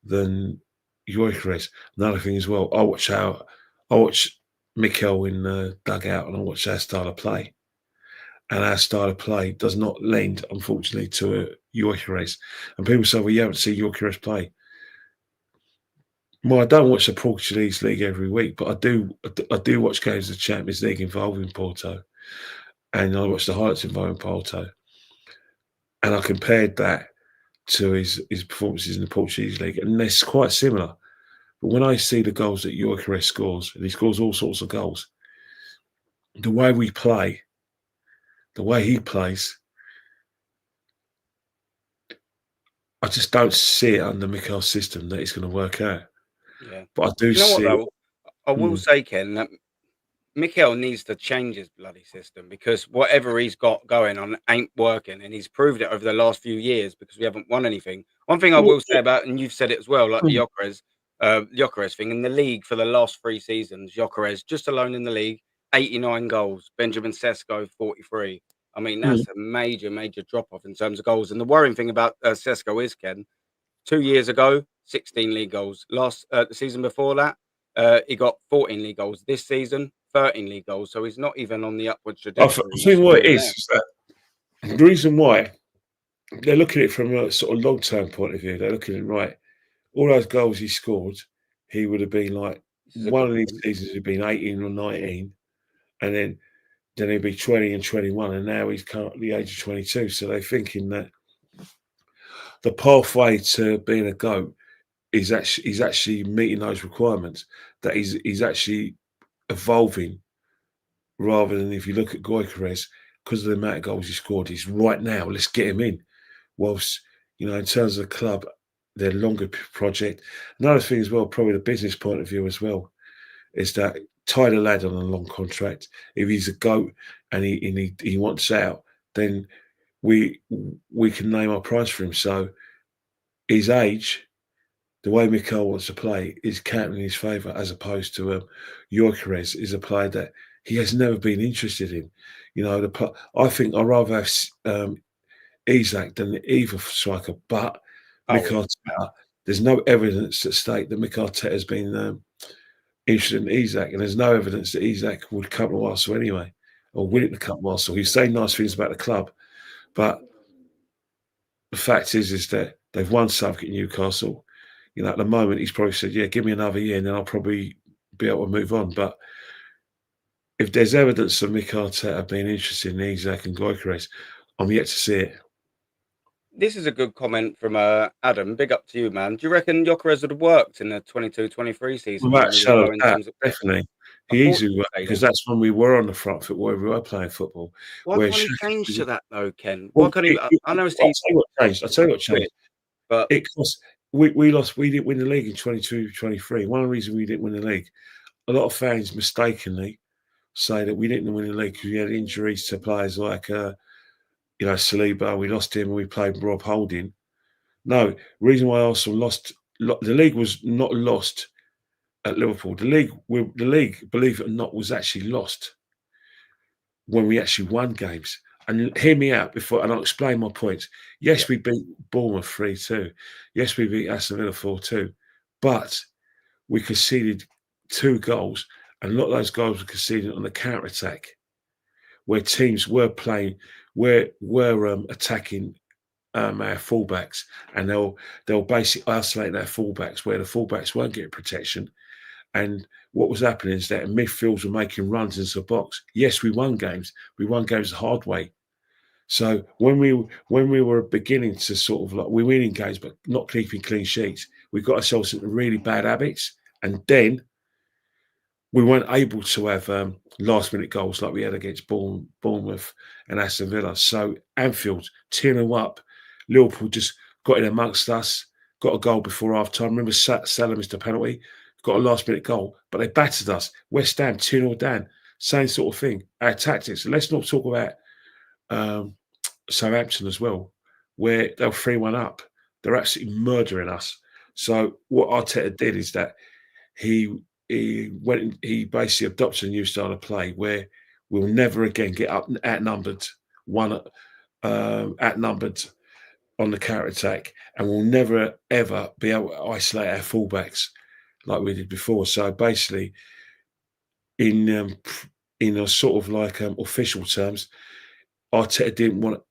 S2: than Gyökeres. Another thing as well, I watch Mikel in the dugout and I watch our style of play. And our style of play does not lend, unfortunately, to Gyökeres. And people say, well, you haven't seen Gyökeres play. Well, I don't watch the Portuguese league every week, but I do watch games of the Champions League involving Porto. And I watch the highlights involving Porto. And I compared that to his performances in the Portuguese league, and they're quite similar. But when I see the goals that Gyökeres scores, and he scores all sorts of goals, the way we play, the way he plays, I just don't see it under Mikel's system that it's going to work out.
S1: Yeah.
S2: But I do see.
S1: What, though? I will say, Ken, that Mikel needs to change his bloody system, because whatever he's got going on ain't working, and he's proved it over the last few years because we haven't won anything. One thing I will say about, and you've said it as well, like the Gyökeres thing in the league for the last 3 seasons, Gyökeres just alone in the league, 89 goals, Benjamin Sesko 43. I mean, that's a major drop off in terms of goals. And the worrying thing about Sesko is, Ken, 2 years ago, 16 league goals. The season before that, he got 14 league goals. This season, 13 league goals. So he's not even on the upward trajectory.
S2: I think what it is that the reason why they're looking at it from a sort of long-term point of view, they're looking at, right, all those goals he scored, he would have been like, one of these seasons he'd been 18 or 19, and then he'd be 20 and 21, and now he's currently the age of 22. So they're thinking that the pathway to being a GOAT is actually meeting those requirements, that he's actually evolving, rather than, if you look at Gyökeres, because of the amount of goals he scored, he's right now, let's get him in. Whilst, in terms of the club, their longer project. Another thing as well, probably the business point of view as well, is that tie the lad on a long contract. If he's a GOAT and he wants out, then we can name our price for him. So his age, the way Mikel wants to play, is counting in his favour, as opposed to Gyökeres is a player that he has never been interested in. I think I'd rather have Isak than either striker, but Mikel Arteta, there's no evidence to state that Mikel Arteta has been interested in Isak, and there's no evidence that Isak would come to Arsenal anyway, or win it to come to Arsenal. He's saying nice things about the club, but the fact is that they've won something at Newcastle. At the moment, he's probably said, yeah, give me another year and then I'll probably be able to move on. But if there's evidence of Mikel Arteta being interested in Isak and Gyökeres, I'm yet to see it.
S1: This is a good comment from Adam. Big up to you, man. Do you reckon Gyökeres would have worked in the 22-23 season?
S2: Definitely. He easily worked, because that's when we were on the front foot, where we were playing football.
S1: Why can't he change to that, though, Ken?
S2: Why can't he? I know I'll tell you what changed.
S1: But
S2: it we lost. We didn't win the league in 22-23. One of the reasons we didn't win the league, a lot of fans mistakenly say that we didn't win the league because we had injuries to players like Saliba. We lost him and we played Rob Holding. No, reason why Arsenal lost, the league was not lost at Liverpool. The league, believe it or not, was actually lost when we actually won games. And hear me out and I'll explain my points. Yes, we beat Bournemouth 3-2. Yes, we beat Aston Villa 4-2. But we conceded 2 goals, and a lot of those goals were conceded on the counter attack, where teams were playing, were attacking our fullbacks, and they'll basically isolate their fullbacks where the fullbacks weren't getting protection. And what was happening is that midfields were making runs into the box. Yes, we won games. We won games the hard way. So when we were beginning to sort of like we're winning games but not keeping clean sheets, we got ourselves into really bad habits, and then we weren't able to have last minute goals like we had against Bournemouth and Aston Villa. So Anfield 2-0 up, Liverpool just got in amongst us, got a goal before half time. Remember Salah missed a penalty, got a last minute goal, but they battered us. West Ham 2-0 down, same sort of thing. Our tactics. Let's not talk about Southampton as well, where they're 3-1 up. They're absolutely murdering us. So what Arteta did is that he basically adopted a new style of play where we'll never again get outnumbered on the counter attack, and we'll never ever be able to isolate our fullbacks like we did before. So basically, in a sort of like official terms, Arteta didn't want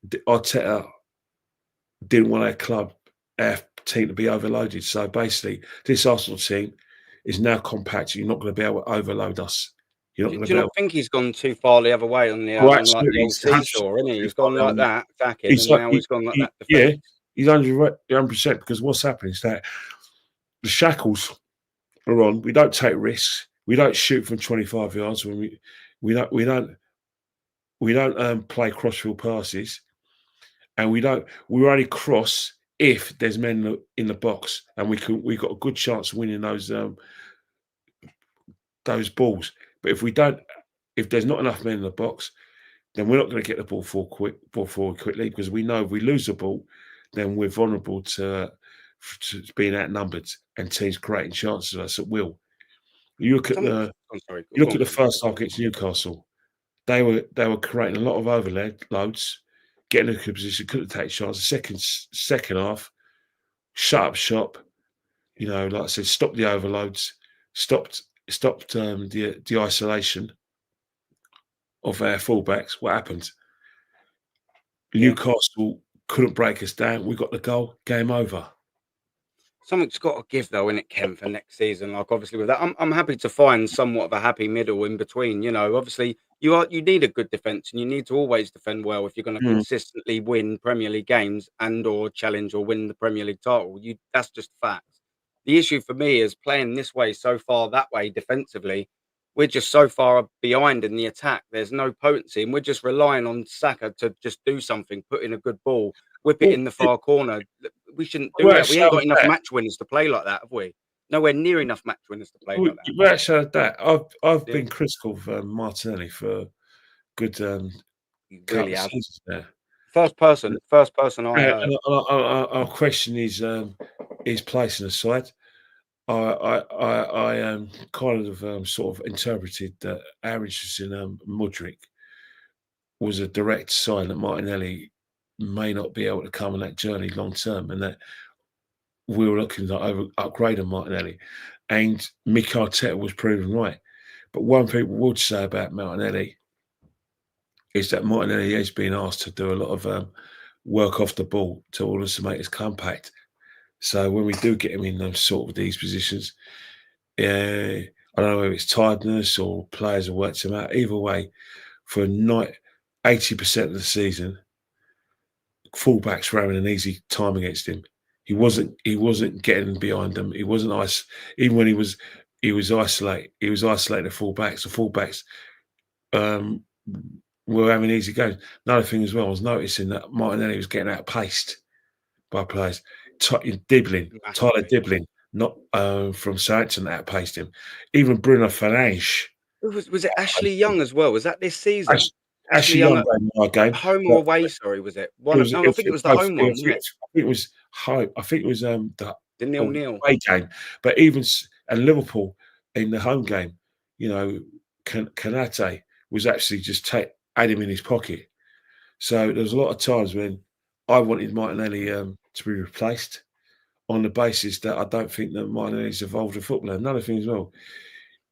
S2: our team to be overloaded. So basically, this Arsenal team is now compact. You're not going to be able to overload us. You're not
S1: Do
S2: going to
S1: you
S2: be
S1: not
S2: able.
S1: think he's gone too far the other way on
S2: Oh,
S1: like the
S2: absolutely.
S1: old
S2: He's 100%
S1: seesaw, isn't he?
S2: too
S1: He's
S2: far
S1: gone
S2: down
S1: like
S2: there.
S1: that, attacking,
S2: He's
S1: and
S2: like,
S1: now he's gone like that
S2: yeah,
S1: defence.
S2: he's 100%, because what's happening is that the shackles are on. We don't take risks. We don't shoot from 25 yards when we don't play crossfield passes, and we only cross if there's men in the box, and we got a good chance of winning those balls. But if there's not enough men in the box, then we're not going to get the ball forward quickly, because we know if we lose the ball, then we're vulnerable to being outnumbered and teams creating chances of us at will. You look at
S1: Something.
S2: the
S1: I'm sorry.
S2: you
S1: Go
S2: look
S1: on,
S2: at the
S1: Ken.
S2: first half against Newcastle. They were creating a lot of overloads, getting into a position, couldn't take chances. Second half, shut up shop. Like I said, stop the overloads, stopped the isolation of our fullbacks. What happened?
S1: Yeah.
S2: Newcastle couldn't break us down. We got the goal. Game over.
S1: Something's got to give though, in it, Ken, for next season. Like obviously with that, I'm happy to find somewhat of a happy middle in between. Obviously you need a good defence, and you need to always defend well if you're going to
S2: Mm.
S1: consistently win Premier League games and or challenge or win the Premier League title. That's just facts. The issue for me is playing this way so far that way defensively. We're just so far behind in the attack. There's no potency, and we're just relying on Saka to just do something, put in a good ball, whip it
S2: Well,
S1: in the far corner. We shouldn't do
S2: without a
S1: that. We ain't
S2: shadow
S1: got
S2: of
S1: enough
S2: doubt,
S1: match winners to play like that, have we? Nowhere near enough match winners to play like that.
S2: without a shadow of doubt, I've
S1: Yeah,
S2: been critical of Martinelli for a good
S1: he
S2: couple
S1: really
S2: of
S1: has.
S2: seasons now.
S1: First person I
S2: And
S1: heard.
S2: I'll question his place in the side. I kind of sort of interpreted that our interest in Mudryk was a direct sign that Martinelli may not be able to come on that journey long term, and that we were looking to upgrade on Martinelli. And Mikel Arteta was proven right. But one people would say about Martinelli is that Martinelli has been asked to do a lot of work off the ball to order to make his compact. So when we do get him in those sort of these positions, I don't know if it's tiredness or players have worked him out. Either way, for 80% of the season, fullbacks were having an easy time against him. He wasn't getting behind them. He wasn't even when he was isolating the fullbacks. The fullbacks were having easy games. Another thing as well, I was noticing that Martinelli was getting outpaced by players. Dibbling, Tyler
S1: massively.
S2: Dibbling, not from Southampton that outpaced him. Even Bruno Fernandes.
S1: Who was it Ashley Young as well? Was that this season?
S2: Ash,
S1: Ashley
S2: Ashley
S1: Young
S2: Young
S1: at
S2: played in our game,
S1: home or
S2: but
S1: away, sorry, was it?
S2: it
S1: One of
S2: was
S1: no,
S2: it
S1: I
S2: was,
S1: think
S2: it
S1: it
S2: was
S1: was the
S2: both.
S1: home one, wasn't it?
S2: I think it was home. I think it was the
S1: The 0-0.
S2: away game, but even and Liverpool in the home game, you know, Kanate was actually just had him in his pocket. So there was a lot of times when I wanted Martinelli to be replaced on the basis that I don't think that Martinelli's evolved a footballer. Another thing as well,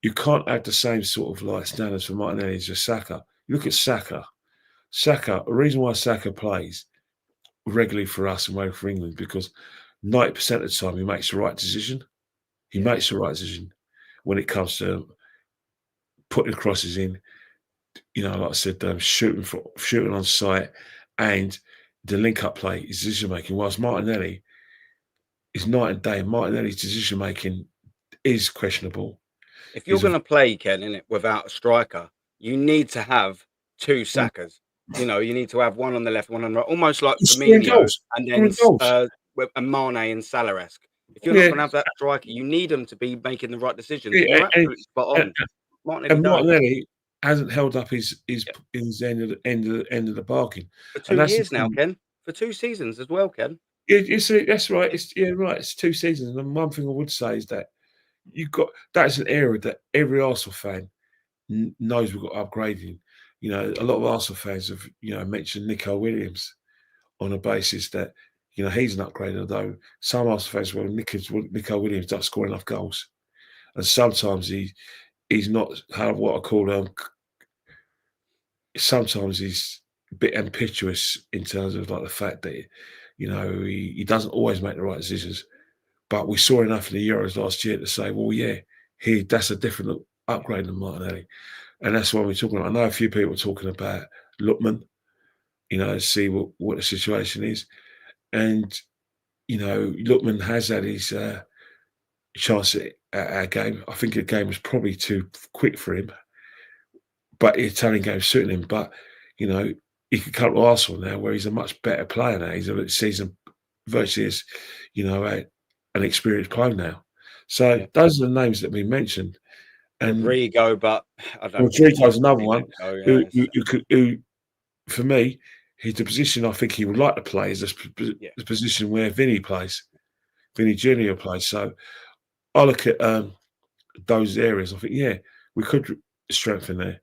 S2: you can't have the same sort of like standards for Martinelli as Saka. You look at Saka. Saka, the reason why Saka plays regularly for us and for England because 90% of the time he makes the right decision. He
S1: Yeah.
S2: makes the right decision when it comes to putting crosses in. You know, like I said, shooting on sight, and the link-up play is decision making. Whilst Martinelli is night and day. Martinelli's decision making is questionable.
S1: If you're
S2: He's a
S1: gonna play, Ken, innit, without a striker, you need to have 2 Sakas. You know, you need to have one on the left, one on the right, almost like
S2: he's scoring
S1: Firmino
S2: goals.
S1: and then
S2: Scoring goals.
S1: with a Mane and Salah-esque. If you're not
S2: Yeah,
S1: gonna have that striker, you need them to be making the right decisions, and
S2: yeah,
S1: you're absolutely spot
S2: and,
S1: on. Martinelli
S2: and
S1: don't.
S2: Martinelli hasn't held up his
S1: Yeah.
S2: end of the bargain,
S1: For
S2: and
S1: 2
S2: that's the
S1: years now,
S2: thing.
S1: Ken. For 2 seasons as well, Ken.
S2: That's right.
S1: Yeah.
S2: Right. It's 2 seasons, and one thing I would say is that that's an area that every Arsenal fan knows we've got upgrading. You know, a lot of Arsenal fans have mentioned Nico Williams on a basis that he's an upgrade. Although some Arsenal fans, Nico Williams doesn't score enough goals, and sometimes he's not what I call sometimes he's a bit impetuous in terms of like the fact that he doesn't always make the right decisions. But we saw enough in the Euros last year to say, well, yeah, that's a different upgrade than Martinelli. And that's what we're talking about. I know a few people are talking about Lookman, see what the situation is. And, Lookman has had his chance at our game. I think the game was probably too quick for him, but the Italian game suited him. But, he could come to Arsenal now where he's a much better player now. He's a season virtually as, an experienced player now. So
S1: Yeah.
S2: those are the names that we mentioned. And
S1: Rodrigo, but I don't think he
S2: Rodrigo's
S1: needs to
S2: another
S1: be
S2: one
S1: let go,
S2: who,
S1: yeah,
S2: who, who, could, who for me, he's the position I think he would like to play is
S1: yeah.
S2: the position where Vinny plays, Vinny Junior plays. So I look at those areas. I think, yeah, we could strengthen there,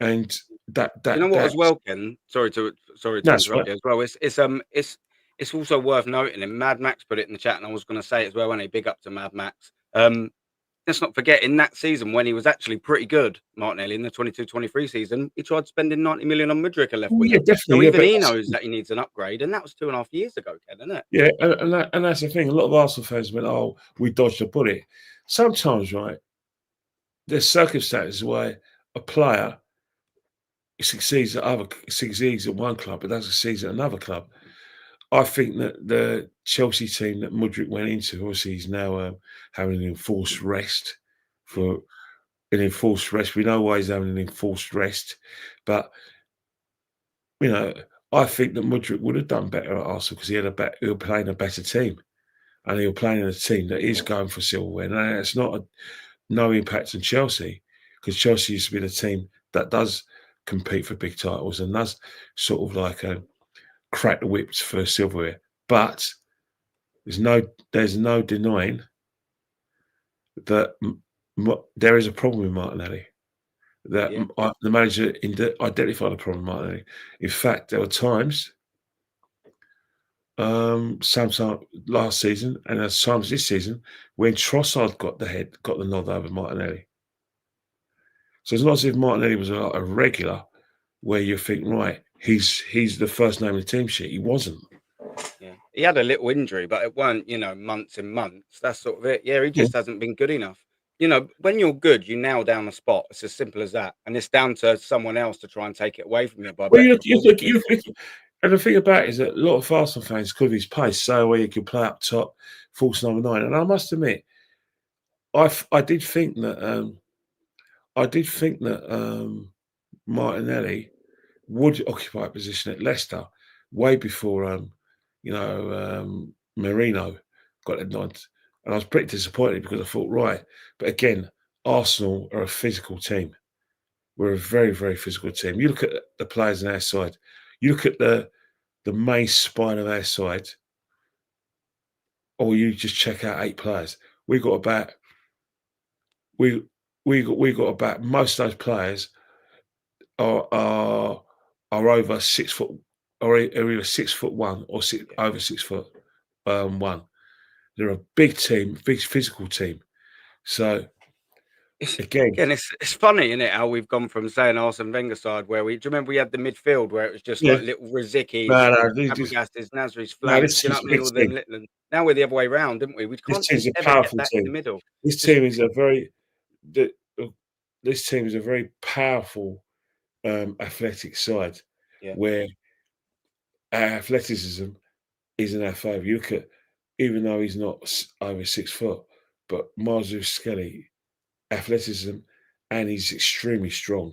S2: and
S1: Do you know what as
S2: that's
S1: well, Ken? Sorry to
S2: that's
S1: interrupt
S2: right.
S1: you as well. It's also worth noting, and Mad Max put it in the chat, and I was going to say it as well. When big up to Mad Max. Let's not forget in that season when he was actually pretty good, Martinelli in the 22-23 season, he tried spending 90 million on Mudryk, a left
S2: Well, yeah,
S1: winger. So
S2: definitely, yeah,
S1: even
S2: but
S1: he knows that he needs an upgrade, and that was 2.5 years ago, Ken, isn't it?
S2: yeah, and that's the thing. A lot of Arsenal fans went, "Oh, we dodged a bullet." Sometimes, right, there's circumstances where a player succeeds at one club, but doesn't succeed at another club. I think that the Chelsea team that Mudryk went into, obviously, he's now having an enforced rest
S1: Yeah,
S2: for an enforced rest. We know why he's having an enforced rest, but you know, I think that Mudryk would have done better at Arsenal because he was playing a better team, and he was playing in a team that is going for silverware. Now, it's not no impact on Chelsea because Chelsea used to be the team that does compete for big titles and does sort of like crack the whips for silverware. But there's no denying that there is a problem with Martinelli. That
S1: yeah.
S2: the manager identified a problem with Martinelli. In fact, there were times, sometime last season and at times this season, when Trossard got the nod over Martinelli. So it's not as if Martinelli was a regular where you think, right, he's the first name in the team sheet. He wasn't.
S1: Yeah, he had a little injury, but it weren't, months and months. That's sort of it. Yeah, he
S2: Yeah.
S1: just hasn't been good enough. When you're good, you nail down a spot. It's as simple as that, and it's down to someone else to try and take it away from you by
S2: Well,
S1: better performances.
S2: and the thing about it is that a lot of Arsenal fans, because of his pace, say where you can play up top, false number 9. And I must admit, I did think that Martinelli would occupy a position at Leicester way before Merino got a nod, and I was pretty disappointed because I thought, right, but again, Arsenal are a physical team. We're a very, very physical team. You look at the players on our side. You look at the main spine of our side, or you just check out 8 players. We got about we we got about most of those players are are are over 6 foot, or are either 6'1" or
S1: Yeah.
S2: over 6 foot 1. They're a big team, big physical team. So
S1: It's
S2: again,
S1: again, it's funny, isn't it, how we've gone from saying Arsene Wenger side where do you remember we had the midfield where it was just
S2: yeah,
S1: like little Rizikis,
S2: no, no,
S1: Fabregases, Nasri's,
S2: no,
S1: Flamps, do you know what I mean? All them little, now we're the other way round, didn't we? We
S2: this
S1: can't seem
S2: team's
S1: to
S2: a
S1: ever get
S2: powerful
S1: that in the
S2: team.
S1: middle.
S2: This
S1: Just
S2: team is a very the, this team is a very powerful athletic side
S1: yeah,
S2: where our athleticism is in our favour. You look at, even though he's not over 6 foot, but Marzu Skelly, athleticism, and he's extremely strong,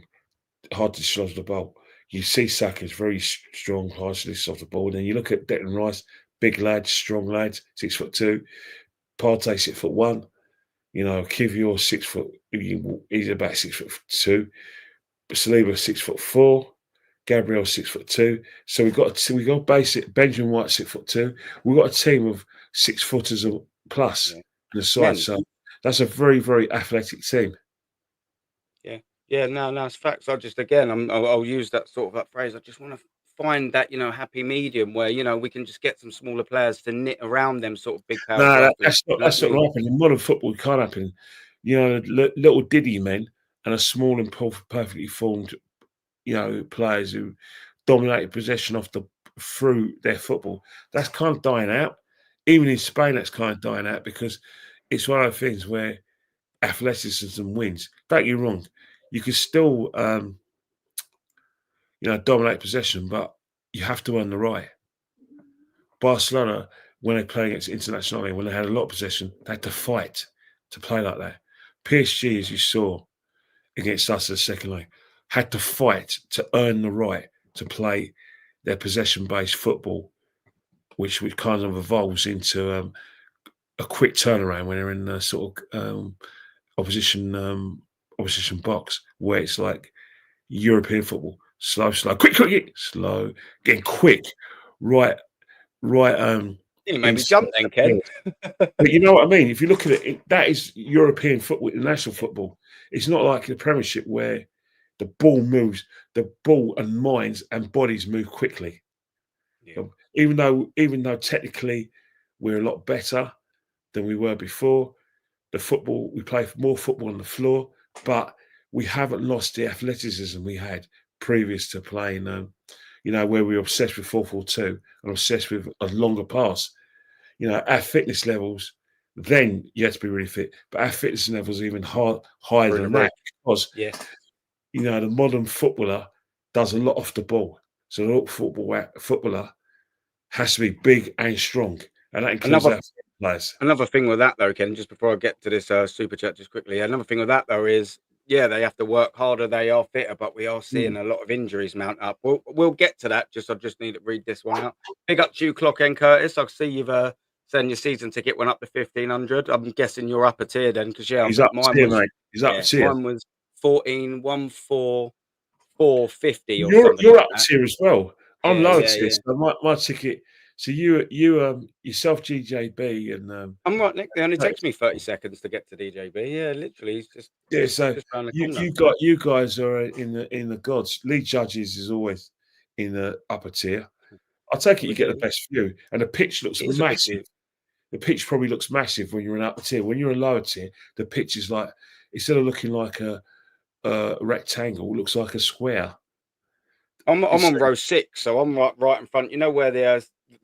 S2: hard to dislodge the ball. You see Saka's very strong, hard to dislodge the ball. And then you look at Declan Rice, big lad, strong lad, 6'2". Partey 6'1". You know, Kivior 6 foot. He's about 6'2". Saliba 6'4". Gabriel 6'2". So we got basic Benjamin White 6'2". We've got a team of 6 footers plus
S1: yeah.
S2: on the side.
S1: Men,
S2: So that's a very, very athletic team.
S1: yeah. Yeah, no, no, it's facts. I just again, I'll use that sort of that phrase. I just want to find that, happy medium where, we can just get some smaller players to knit around them sort of big,
S2: No,
S1: powerful athletes. You know what
S2: that's
S1: I
S2: not
S1: mean?
S2: gonna happen. In modern football, it can't happen. You know, little diddy men and a small and perfectly formed, players who dominated possession through their football. That's kind of dying out. Even in Spain, that's kind of dying out because it's one of those things where athleticism wins. Don't get me wrong, you can still, dominate possession, but you have to earn the right. Barcelona, when they play against internationally, when they had a lot of possession, they had to fight to play like that. PSG, as you saw against us in the second leg, had to fight to earn the right to play their possession-based football, which kind of evolves into a quick turnaround when they're in the sort of opposition opposition box, where it's like European football, slow, slow, quick, quick, slow, getting quick, right, right.
S1: You made me
S2: Inside
S1: jump then,
S2: the
S1: Ken.
S2: field. But you know what I mean? If you look at it, that is European football, international football. It's not like the Premiership where the ball moves, the ball and minds and bodies move quickly.
S1: Yeah.
S2: Even though technically we're a lot better than we were before, we play more football on the floor, but we haven't lost the athleticism we had previous to playing. Where we were obsessed with 4-4-2 and obsessed with a longer pass. Our fitness levels, then you had to be really fit, but our fitness levels are even higher
S1: Through the
S2: than
S1: roof.
S2: that because,
S1: Yes.
S2: the modern footballer does a lot off the ball. So the footballer has to be big and strong, and that includes
S1: Another
S2: our players.
S1: Another thing with that though, Ken, just before I get to this super chat just quickly, another thing with that though is, yeah, they have to work harder, they are fitter, but we are
S2: Mm.
S1: seeing a lot of injuries mount up. We'll get to that. I just need to read this one out. Big up to you, Clock End Curtis. I see you've sent your season ticket went up to 1,500. I'm guessing you're upper tier then, because yeah, I
S2: He's
S1: think
S2: up to
S1: mine
S2: here,
S1: was
S2: mate. He's up to here.
S1: mine was 14,144.50 or
S2: You're
S1: something
S2: you're
S1: like
S2: up
S1: that.
S2: tier as well. I'm
S1: Yeah,
S2: lower
S1: yeah,
S2: tier,
S1: yeah.
S2: so my ticket. So you yourself, GJB, and
S1: I'm right, Nick. They only
S2: Curtis.
S1: takes me 30 seconds to get to DJB. Yeah, literally, it's just
S2: Yeah.
S1: just
S2: So
S1: just around the
S2: you
S1: corner.
S2: you guys are in the gods. Lead judges is always in the upper tier. I take it you
S1: We
S2: get the
S1: do.
S2: best view, and the pitch looks
S1: It is a good
S2: massive.
S1: view.
S2: The pitch probably looks massive when you're in upper tier. When you're in lower tier, the pitch is like, instead of looking like a rectangle, it looks like a square.
S1: I'm
S2: It's
S1: on row 6, so I'm right in front. You know where the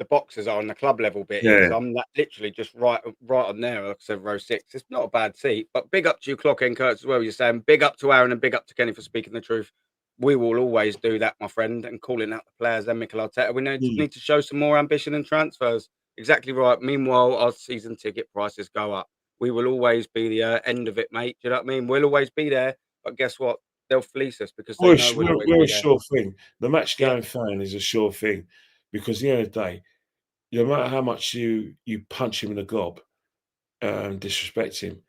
S1: boxes are and the club level bit is?
S2: yeah.
S1: I'm literally just right on there, like I said, row 6. It's not a bad seat, but big up to you, Clock and Kurtz, as well. You're saying big up to Aaron and big up to Kenny for speaking the truth. We will always do that, my friend, and calling out the players and Mikel Arteta. We
S2: Mm.
S1: need to show some more ambition and transfers. Exactly right. Meanwhile, our season ticket prices go up. We will always be the end of it, mate. Do you know what I mean? We'll always be there, but guess what? They'll fleece us because they
S2: We're,
S1: know we'll always
S2: we're
S1: be
S2: a
S1: there.
S2: sure thing. The match
S1: Yeah.
S2: going fan is a sure thing because at the end of the day, no matter how much you punch him in the gob, disrespect him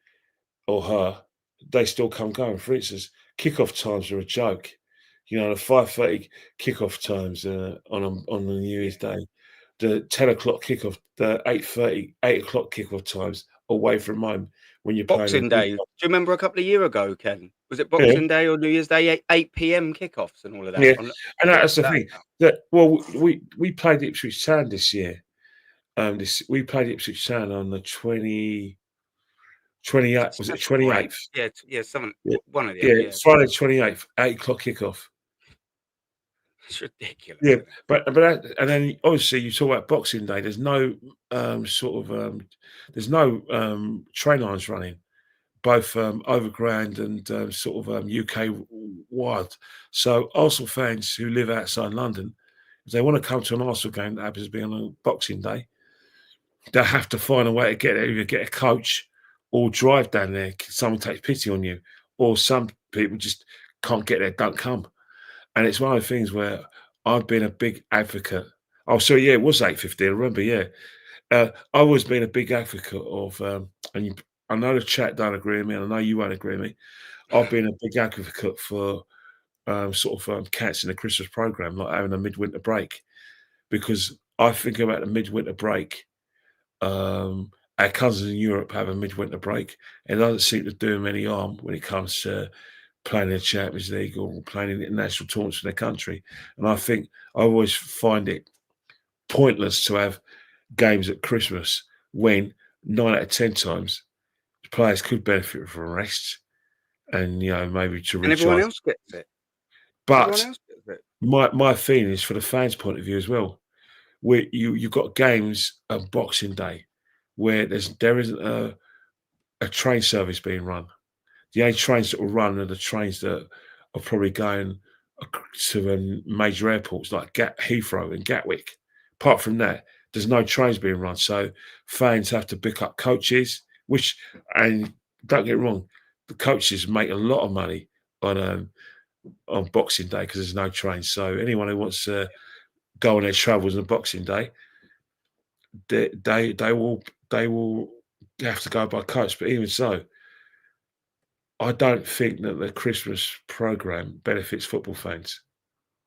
S2: or her, they still come going. For instance, kickoff times are a joke. You know, the 5:30 kickoff times on the New Year's Day, the 10 o'clock kickoff, the 8:30, 8 o'clock kickoff times away from home when you're playing
S1: Boxing
S2: in.
S1: Day. Do you remember a couple of years ago, Ken? Was it
S2: Yeah,
S1: Boxing Day or New Year's Day, 8 PM kickoffs and all of that?
S2: yeah, and
S1: What
S2: that's
S1: was
S2: the
S1: that
S2: thing.
S1: about?
S2: That well, we played Ipswich Town this year. We played Ipswich Town on the 28th. Was it
S1: 7th or 8th?
S2: 28th?
S1: Yeah, yeah, something,
S2: Yeah,
S1: one of them,
S2: yeah,
S1: yeah.
S2: Friday 28th, 8 o'clock kickoff.
S1: It's ridiculous,
S2: Yeah,
S1: isn't it?
S2: and then obviously you talk about Boxing Day. There's no there's no train lines running, both overground and sort of UK wide. So Arsenal fans who live outside London, if they want to come to an Arsenal game that happens to be on a Boxing Day, they have to find a way to get there, either get a coach or drive down there. Someone takes pity on you, or some people just can't get there, don't come. And it's one of the things where I've been a big advocate. Oh, sorry, yeah, it was 8:15. I remember, yeah. I've always been a big advocate of, I know the chat don't agree with me, and I know you won't agree with me. I've been a big advocate for cancelling the Christmas program, like having a midwinter break, because I think about the midwinter break. Our cousins in Europe have a midwinter break. It doesn't seem to do them any harm when it comes to playing in the Champions League or playing in international tournaments for their country. And I think I always find it pointless to have games at Christmas when 9 out of 10 times the players could benefit from rest and maybe to
S1: And everyone
S2: recharge.
S1: else gets it. Everyone
S2: But
S1: else gets it.
S2: my feeling is for the fans' point of view as well. Where you've got games on Boxing Day where there isn't a train service being run. The only trains that will run are the trains that are probably going to major airports like Heathrow and Gatwick. Apart from that, there's no trains being run. So fans have to pick up coaches, and don't get me wrong, the coaches make a lot of money on Boxing Day because there's no trains. So anyone who wants to go on their travels on Boxing Day, they will have to go by coach. But even so, I don't think that the Christmas program benefits football fans.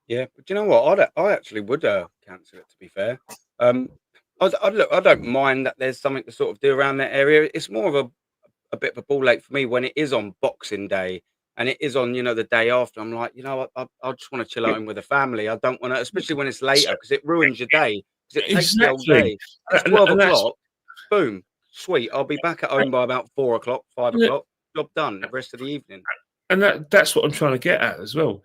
S1: Yeah, but do you know what? I actually would cancel it. To be fair, um, look. I don't mind that there's something to sort of do around that area. It's more of a bit of a ball ache for me when it is on Boxing Day and it is on the day after. I'm like, I just want to chill at
S2: Yeah,
S1: home with the family. I don't want to, especially when it's later,
S2: so
S1: because it ruins your day. Because it takes the whole
S2: exactly,
S1: day. It's
S2: and
S1: 12
S2: and that's
S1: o'clock. Boom, sweet. I'll be back at home by about 4 o'clock, five
S2: yeah,
S1: o'clock. Job done. The rest of the evening.
S2: and that's what I'm trying to get at as well.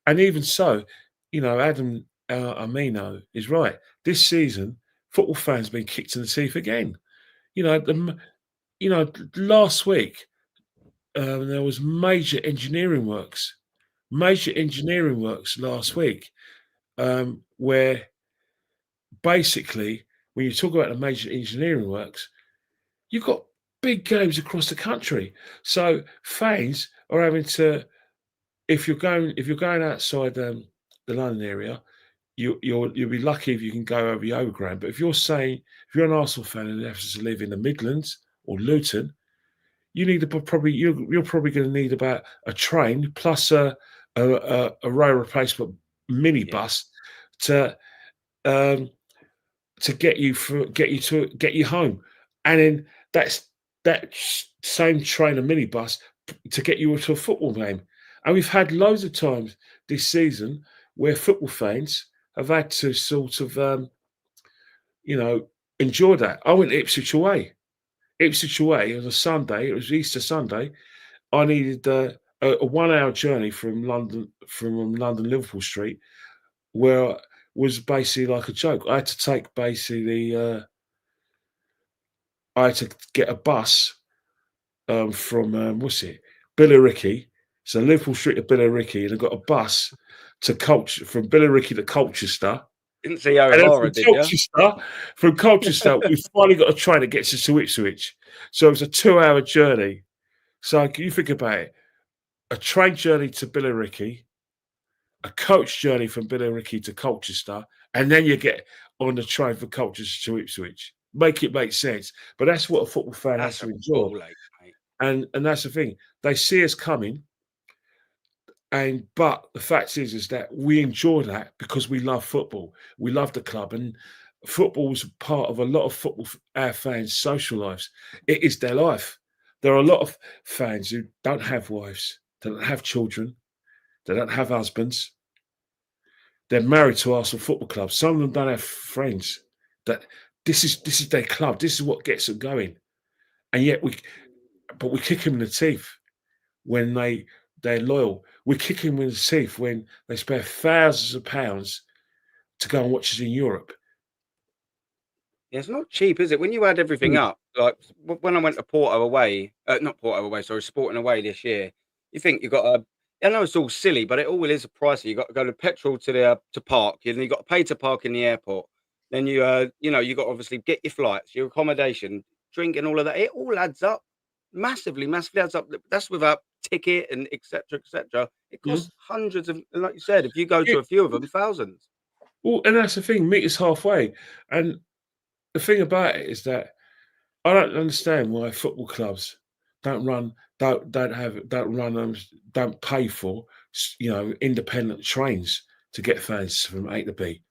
S2: And even so, Adam Amino is right. This season, football fans have been kicked in the teeth again. You know, last week there was major engineering works last week, where basically when you talk about the major engineering works, you've got big games across the country. So fans are having to, if you're going outside the London area, you'll be lucky if you can go over the overground. But if you're an Arsenal fan and happens to live in the Midlands or Luton, you need to you're probably going to need about a train plus a rail replacement
S1: Yeah,
S2: minibus to um, get you home, and then that same train and minibus to get you to a football game. And we've had loads of times this season where football fans have had to sort of enjoy that. I went to Ipswich away. Ipswich away on a Sunday. It was Easter Sunday. I needed a 1 hour journey from London Liverpool Street, where was basically like a joke. I had to take basically I had to get a bus from what's it, Billericay. So Liverpool Street to Billericay, and I got a bus from Billericay to Colchester,
S1: didn't see
S2: and then
S1: O'Hara, did you?
S2: From Colchester, we finally got a train that gets us to Ipswich. So it was a 2 hour journey. So can you think about it? A train journey to Billericay, a coach journey from Billericay to Colchester, and then you get on the train for cultures to Ipswich. Make it make sense. But that's what a football fan has
S1: That's
S2: to
S1: a
S2: enjoy.
S1: ball ache, mate.
S2: And that's the thing. They see us coming, but the fact is that we enjoy that because we love football. We love the club, and football is part of a lot of our fans' social lives. It is their life. There are a lot of fans who don't have wives, they don't have children, they don't have husbands. They're married to Arsenal Football Club. Some of them don't have friends. That this is their club. This is what gets them going. And yet we kick them in the teeth when they're loyal. We kick them in the teeth when they spare thousands of pounds to go and watch us in Europe.
S1: Yeah, it's not cheap, is it? When you add everything up, like when I went to Porto away, not Porto away, sorry, Sporting away this year, you think you got to. I know it's all silly, but it all is a pricey. You got to go to petrol to the to park, and you got to pay to park in the airport. Then you know, you got to obviously get your flights, your accommodation, drink, and all of that. It all adds up massively, massively adds up. That's without ticket and etc. etc. It
S2: Mhm.
S1: costs hundreds of, like you said, if you go
S2: Yeah,
S1: to a few of them, thousands.
S2: well, and that's the thing. Meet us halfway. And the thing about it is that I don't understand why football clubs don't run, don't have, don't run, don't pay for, independent trains to get fans from A to B,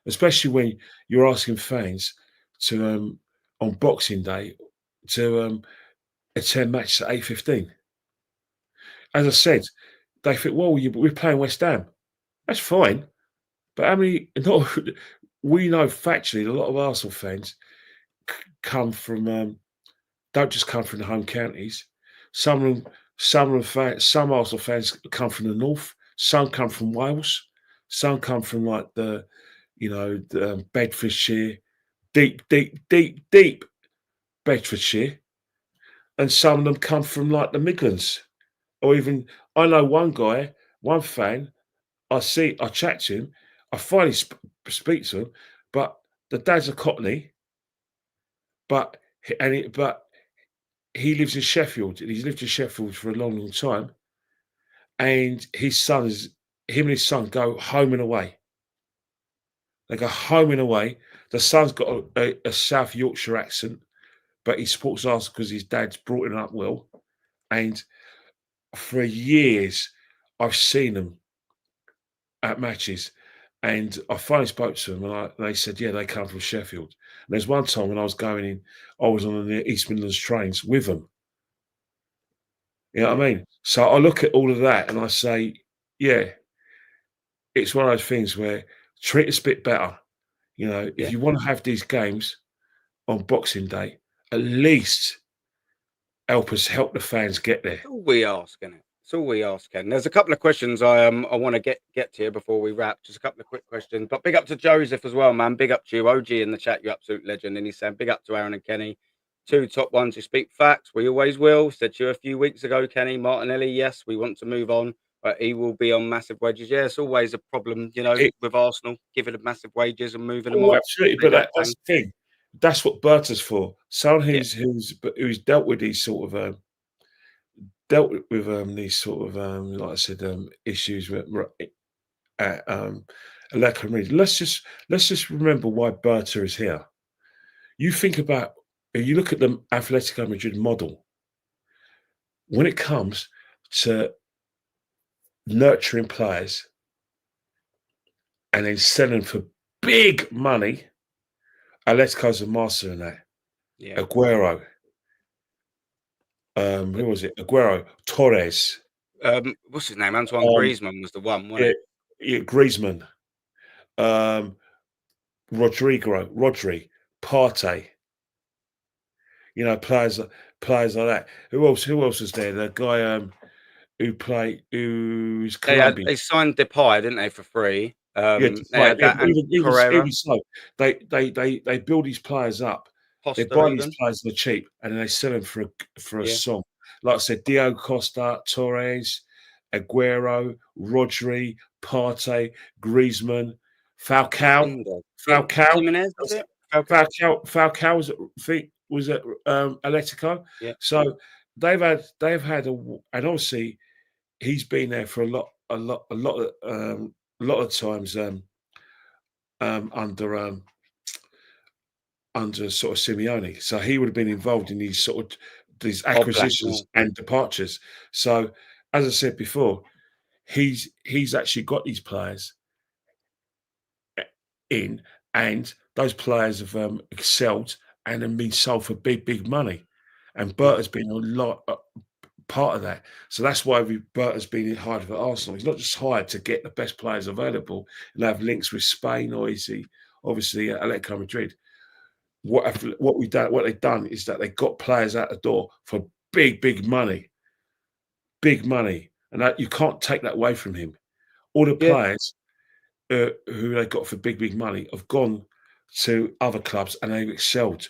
S2: especially when you're asking fans to on Boxing Day to attend matches at 8:15. As I said, they think, well, we're playing West Ham. That's fine, but how many? Not we know factually a lot of Arsenal fans come from don't just come from the home counties. Some of them, some Arsenal fans come from the north. Some come from Wales. Some come from like Bedfordshire, deep Bedfordshire, and some of them come from like the Midlands, or even I know one guy, one fan. I chat to him. I finally speak to him, but the dad's a Cockney, but but he lives in Sheffield, and he's lived in Sheffield for a long, long time. And him and his son go home and away. They go home and away. The son's got a South Yorkshire accent, but he supports Arsenal because his dad's brought him up well. And for years, I've seen them at matches. And I finally spoke to them, and they said, yeah, they come from Sheffield. And there's one time when I was going in, I was on the East Midlands trains with them. You know what I mean? So I look at all of that and I say, yeah, it's one of those things where treat us a bit better. You know, if
S1: Yeah.
S2: you want to have these games on Boxing Day, at least help the fans get there.
S1: That's all we ask, is it? That's all we ask, Ken. There's a couple of questions I want to get to here before we wrap. Just a couple of quick questions. But big up to Joseph as well, man. Big up to you. OG in the chat, you absolute legend. And he's saying big up to Aaron and Kenny. Two top ones who speak facts. We always will. Said to you a few weeks ago, Kenny. Martinelli, yes, we want to move on, but he will be on massive wages. Yeah, it's always a problem, with Arsenal, giving them massive wages and moving them
S2: Oh,
S1: on.
S2: absolutely.
S1: They
S2: But
S1: don't
S2: that's
S1: tank.
S2: the thing. That's what Berta's for. Someone
S1: Yeah.
S2: who's dealt with these sort of these sort of like I said issues with lack of reason. Let's just remember why Berta is here. You think about you look at the Atletico Madrid model when it comes to nurturing players and then selling for big money. Atletico's a master in that.
S1: Yeah.
S2: Aguero, who was it? Aguero, Torres,
S1: What's his name? Antoine
S2: um,
S1: Griezmann was the one, wasn't
S2: yeah,
S1: it?
S2: yeah, Griezmann, um, Rodri, Partey. You know, players like that. Who else? Who else was there? The guy who's Colombian.
S1: They signed Depay, didn't they, for free?
S2: Yeah,
S1: They
S2: despite
S1: had that and
S2: even
S1: Carrera,
S2: so, they build these players up. They
S1: Costa
S2: buy these
S1: even.
S2: players for cheap, and then they sell them for a
S1: Yeah.
S2: song. Like I said, Diogo Costa, Torres, Aguero, Rodri, Partey, Griezmann, Falcao,
S1: Defender. Yeah,
S2: Falcao,
S1: Jimenez, is it? Falcao?
S2: Falcao was at Atletico.
S1: Yeah.
S2: So they've had and obviously he's been there for a lot of times under under sort of Simeone. So he would have been involved in these
S1: Oh, Black
S2: acquisitions and departures. So as I said before, he's actually got these players in, and those players have excelled and then been sold for big money. And
S1: Yeah,
S2: Bert has been a lot part of that. So that's why Bert has been hired for Arsenal. He's not just hired to get the best players available and have links with Spain, or is he obviously at Atletico Madrid. What they've done is that they got players out the door for big money, and that you can't take that away from him. All the
S1: yeah.
S2: players who they got for big money have gone to other clubs and they've excelled.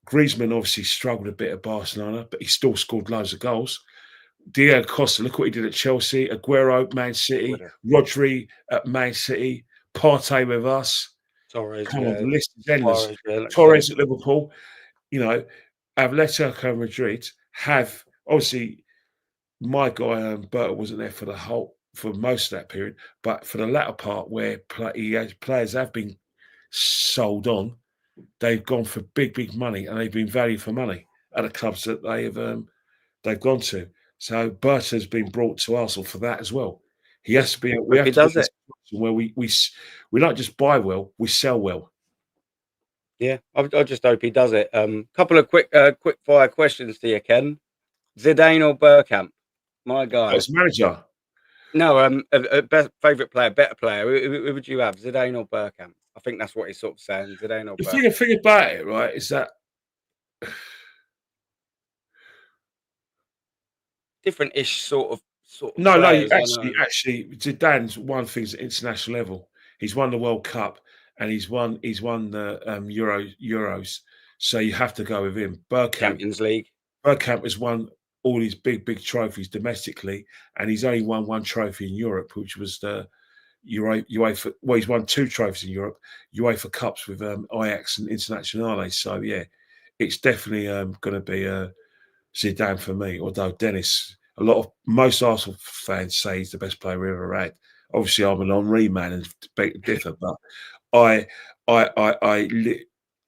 S2: Griezmann obviously struggled a bit at Barcelona, but he still scored loads of goals. Diego Costa, look what he did at Chelsea. Aguero, Man City. Rodri at Man City. Partey with us.
S1: Torres,
S2: Come on, the
S1: yeah.
S2: list is endless.
S1: Suarez, yeah, like you say.
S2: Torres at Liverpool. You know, Atletico Madrid have obviously my guy Berta wasn't there for most of that period, but for the latter part where players have been sold on, they've gone for big money and they've been value for money at the clubs that they've gone to. So Berta has been brought to Arsenal for that as well. He
S1: Yeah.
S2: has to be. We
S1: Hope
S2: have
S1: he
S2: to be
S1: does
S2: in a
S1: it.
S2: situation where we don't just buy well, we sell well.
S1: Yeah, I just hope he does it. Couple of quick fire questions to you, Ken. Zidane or Bergkamp? My guy.
S2: As manager,
S1: No, a best favorite player, better player. Who would you have, Zidane or Bergkamp? I think that's what he's sort of saying. Zidane or
S2: the
S1: Bergkamp?
S2: thing about it, right, is that
S1: Different-ish sort of
S2: no,
S1: players. I
S2: actually,
S1: know.
S2: Zidane's won things at international level. He's won the World Cup and he's won the Euros. So you have to go with him.
S1: Champions League.
S2: Bergkamp has won all these big trophies domestically, and he's only won one trophy in Europe, which was the UEFA. Well, he's won two trophies in Europe, UEFA Cups with Ajax and Internazionale. So yeah, it's definitely going to be Zidane for me. Although Dennis, most Arsenal fans say he's the best player we ever had. Obviously, I'm an Henry man and beg to differ, but I, I, I, I,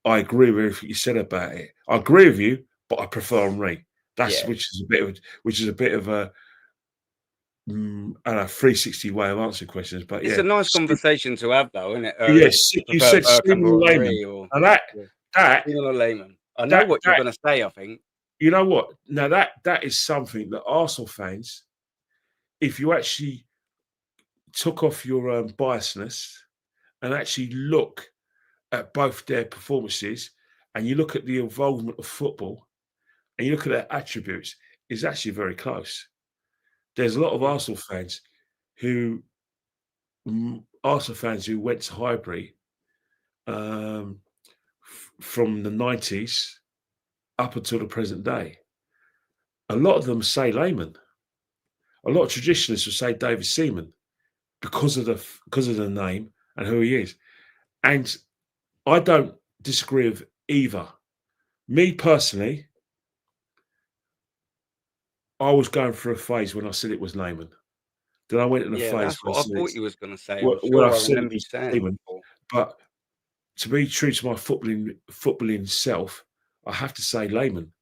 S2: I agree with everything you said about it. I agree with you, but I prefer Henry. That's
S1: Yeah.
S2: which is a bit of a I don't know, 360 way of answering questions. But
S1: It's
S2: yeah,
S1: a nice conversation to have, though, isn't it?
S2: yes,
S1: You
S2: you
S1: prefer
S2: said
S1: Bergkamp
S2: Stephen
S1: or
S2: Lehman,
S1: Henry or
S2: and
S1: yeah,
S2: that
S1: Stephen or Lehman. I know
S2: that
S1: what you're
S2: that
S1: going to say, I think.
S2: you know what? Now that is something that Arsenal fans, if you actually took off your biasness and actually look at both their performances, and you look at the involvement of football, and you look at their attributes, is actually very close. There's a lot of
S1: Yeah.
S2: who Arsenal fans who went to Highbury um, from the 90s up until the present day. A lot of them say Lehman. A lot of traditionalists will say David Seaman because of the name and who he is. And I don't disagree with either. Me personally, I was going through a phase when I said it was Lehman. Then I went in a
S1: Yeah,
S2: phase
S1: that's
S2: where I
S1: what I
S2: said
S1: thought
S2: it's
S1: you was going to say. I'm
S2: when
S1: sure
S2: I've
S1: I
S2: said it
S1: remember you
S2: was
S1: saying it
S2: Lehman.
S1: before.
S2: But to be true to my footballing self, I have to say Lehman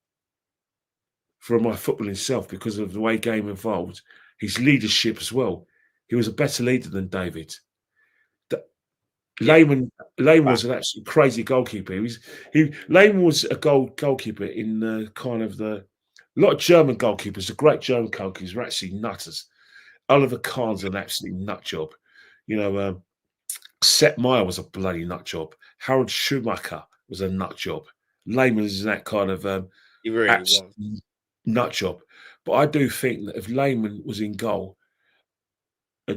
S2: for my footballing self because of the way game evolved, his leadership as well. He was a better leader than David.
S1: Yeah,
S2: Lehman was
S1: fact.
S2: an absolute crazy goalkeeper. Lehman was a goalkeeper in the kind of a lot of German goalkeepers. The great German goalkeepers were actually nutters. Oliver Kahn's an absolute nut job. You know, Sepp Meyer was a bloody nut job. Harold Schumacher was a nut job. Lehman is that kind of
S1: He really was.
S2: absolute nut job. But I do think that if Lehman was in goal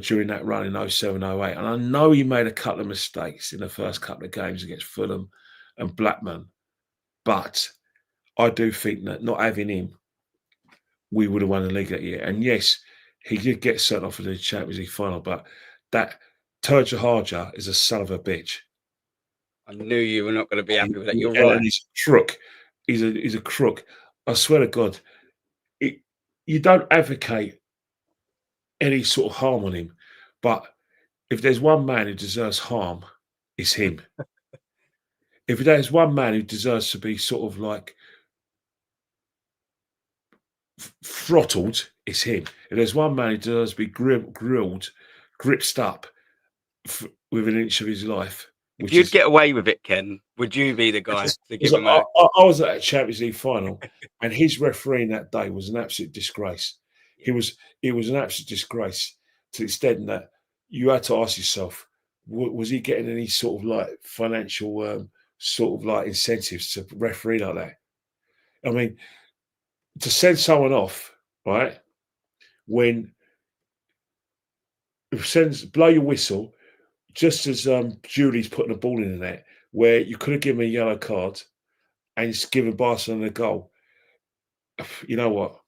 S2: during that run in 07, 08, and I know he made a couple of mistakes in the first couple of games against Fulham and Blackburn, but I do think that not having him, we would have won the league that year. And yes, he did get sent off in the Champions League final, but that Turja Harja is a son of a bitch.
S1: I knew you were not going to be
S2: And,
S1: happy with that. You're
S2: and
S1: right.
S2: he's a crook. He's a crook. I swear to God, you don't advocate any sort of harm on him, but if there's one man who deserves harm, it's him. if there's one man who deserves to be sort of like throttled, it's him. If there's one man who deserves to be grilled, gripped up with an inch of his life,
S1: If
S2: which
S1: you'd
S2: is
S1: get away with it, Ken, would you be the guy to give
S2: because
S1: him a?
S2: I was at a Champions League final, and his refereeing that day was an absolute disgrace.
S1: Yeah.
S2: It was an absolute disgrace to the extent that you had to ask yourself, was he getting any sort of like financial sort of like incentives to referee like that? I mean, to send someone off, right, when blow your whistle just as Julie's putting the ball in the net, where you could have given a yellow card and it's given Barcelona a goal. You know what?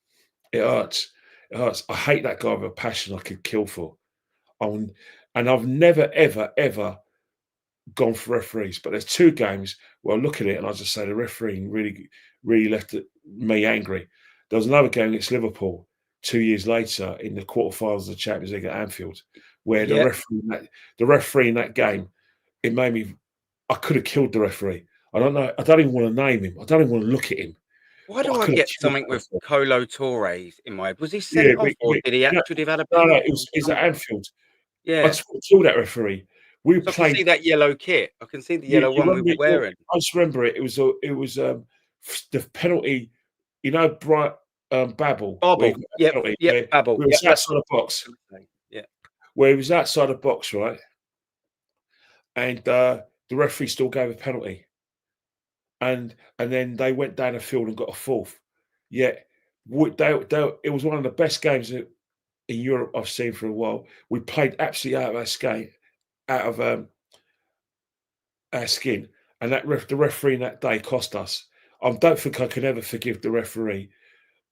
S2: It hurts. It hurts. I hate that guy with a passion I could kill for. And I've never, ever, ever gone for referees. But there's two games where I look at it and I just say the refereeing really, really left me angry. There was another game against Liverpool 2 years later in the quarterfinals of the Champions League at Anfield, where
S1: Yeah.
S2: the referee in that game, it made me. I could have killed the referee. I don't know. I don't even want to name him. I don't even want to look at him.
S1: Why
S2: But
S1: do
S2: I
S1: I
S2: could have
S1: get
S2: killed
S1: something
S2: that
S1: with
S2: referee.
S1: Colo Torres in my head? Was he
S2: Yeah,
S1: sent off, or did he
S2: no,
S1: actually have had a
S2: no,
S1: penalty or
S2: it's at
S1: something?
S2: Anfield. I
S1: Yeah.
S2: just killed that referee. We
S1: So I can see
S2: played.
S1: that yellow kit. I can see the
S2: You
S1: yellow one we
S2: remember?
S1: were wearing.
S2: I just remember it. It was the penalty. You know, Bright Babel, where he
S1: Bobble.
S2: got a
S1: Yep.
S2: penalty,
S1: Yep. Babble.
S2: where it
S1: Yep.
S2: was
S1: That's
S2: outside the box,
S1: what I was gonna say. Yeah.
S2: where he was outside the box, right? And the referee still gave a penalty, and then they went down the field and got a fourth. Yeah, it was one of the best games in Europe I've seen for a while. We played absolutely out of our skate, out of our skin, and the referee that day cost us. I don't think I can ever forgive the referee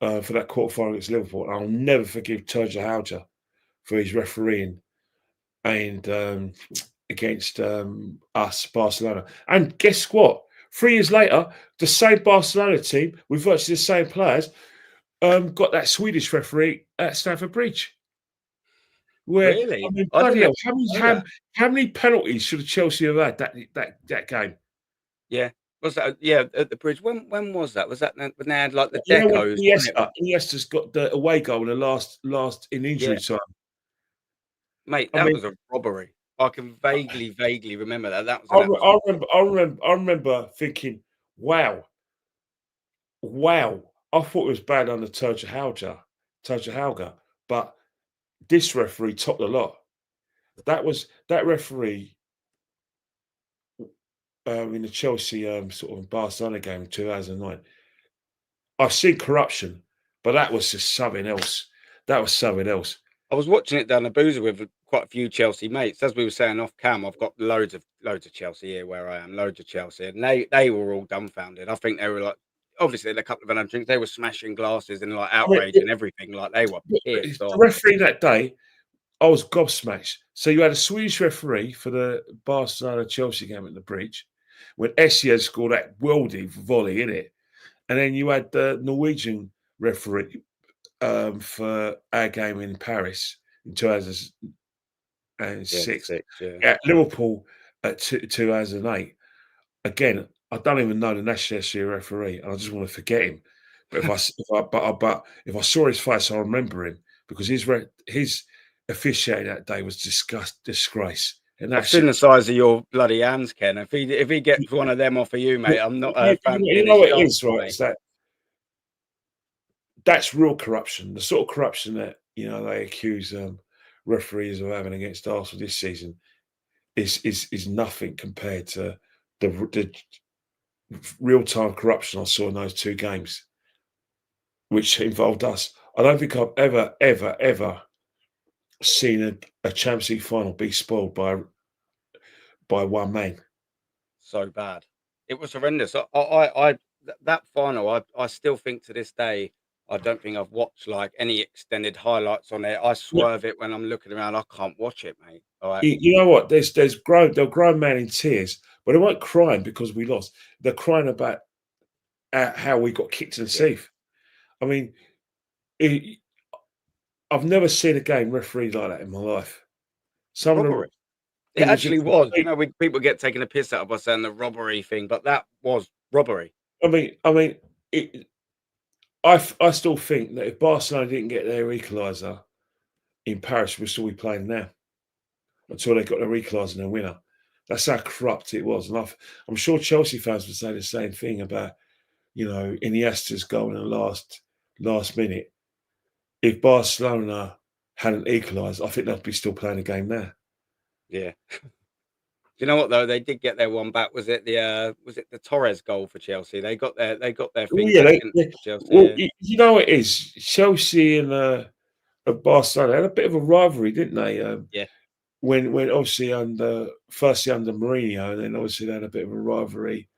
S2: for that quarterfinal against Liverpool. I'll never forgive Turja Hauja for his refereeing and against us, Barcelona. And guess what? 3 years later, the same Barcelona team with virtually the same players got that Swedish referee at Stamford Bridge. Where I
S1: Really?
S2: mean,
S1: I
S2: bloody
S1: didn't
S2: hell,
S1: know that.
S2: how many penalties should have Chelsea have had that game?
S1: Yeah. Was that? Yeah, at the bridge. When was that? Was that when they had like the
S2: You know when
S1: decos, wasn't it?
S2: Iniesta's got the away goal in the last in
S1: Yeah,
S2: injury time.
S1: mate,
S2: I
S1: that
S2: mean,
S1: was a robbery. I can vaguely remember that. That was an
S2: I
S1: absolute.
S2: remember I remember thinking, wow, wow. I thought it was bad under Turja Hauga, but this referee topped the lot. That referee in the Chelsea sort of Barcelona game in 2009. I've seen corruption, but that was just something else. That was something else.
S1: I was watching it down the boozer with quite a few Chelsea mates. As we were saying off cam, I've got loads of Chelsea here where I am, loads of Chelsea, and they were all dumbfounded. I think they were like, obviously, a couple of them drinks, they were smashing glasses and like
S2: I mean,
S1: outrage and everything. Like they were pissed
S2: the
S1: off.
S2: referee that day, I was gobsmacked. So you had a Swedish referee for the Barcelona Chelsea game at the bridge when Essien scored that worldy volley in it. And then you had the Norwegian referee for our game in Paris in 2006.
S1: 6, yeah.
S2: At Liverpool at 2008. Again, I don't even know the nationality of the referee, and I just want to forget him. But if I saw his face, I remember him because his officiating that day was disgrace. And
S1: I've
S2: that's
S1: seen
S2: it.
S1: the size of your bloody hands, Ken. If he gets one of them off of you, mate, I'm not
S2: You
S1: fancying
S2: know
S1: his
S2: what it
S1: chances,
S2: is, right?
S1: mate.
S2: Is that's real corruption. The sort of corruption that they accuse referees of having against Arsenal this season is nothing compared to the real time corruption I saw in those two games, which involved us. I don't think I've ever seen a Champions League final be spoiled by one man.
S1: So bad. It was horrendous. That final, I still think to this day, I don't think I've watched like any extended highlights on it. I
S2: Yeah.
S1: swerve it when I'm looking around. I can't watch it, mate. All right.
S2: You know what? They'll grown man in tears, but they weren't crying because we lost. They're crying about how we got kicked in the
S1: Yeah.
S2: teeth. I mean, it, I've never seen a game refereed like that in my life. Some of the
S1: Robbery. It actually was. You know, people get taken a piss out of us saying the robbery thing, but that was robbery.
S2: I mean, I still think that if Barcelona didn't get their equaliser in Paris, we'd still be playing now until they got their equaliser and their winner. That's how corrupt it was. And I'm sure Chelsea fans would say the same thing about, Iniesta's goal in the last minute. If Barcelona hadn't equalised, I think they'd be still playing the game now.
S1: Yeah. You know what though? They did get their one back. Was it the Torres goal for Chelsea? They got their thing back for Chelsea.
S2: Well, you know what it is. Chelsea and Barcelona had a bit of a rivalry, didn't they?
S1: Yeah.
S2: When obviously firstly under Mourinho, and then obviously they had a bit of a rivalry,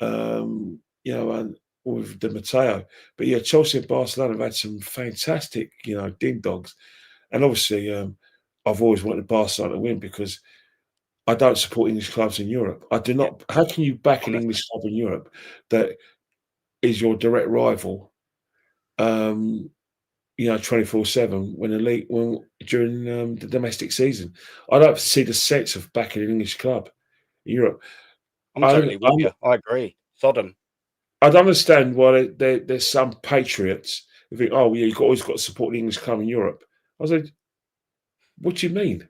S2: and with Di Matteo. But yeah, Chelsea and Barcelona have had some fantastic, ding dogs, and obviously I've always wanted Barcelona to win because I don't support English clubs in Europe. I do not. Yeah. How can you back an English club in Europe that is your direct rival? 24/7 during the domestic season. I don't see the sense of backing an English club in Europe.
S1: I'm totally with you. I agree. Sodom.
S2: I'd understand why there's some patriots who think, oh, yeah, you've always got to support the English club in Europe. I was like, what do you mean?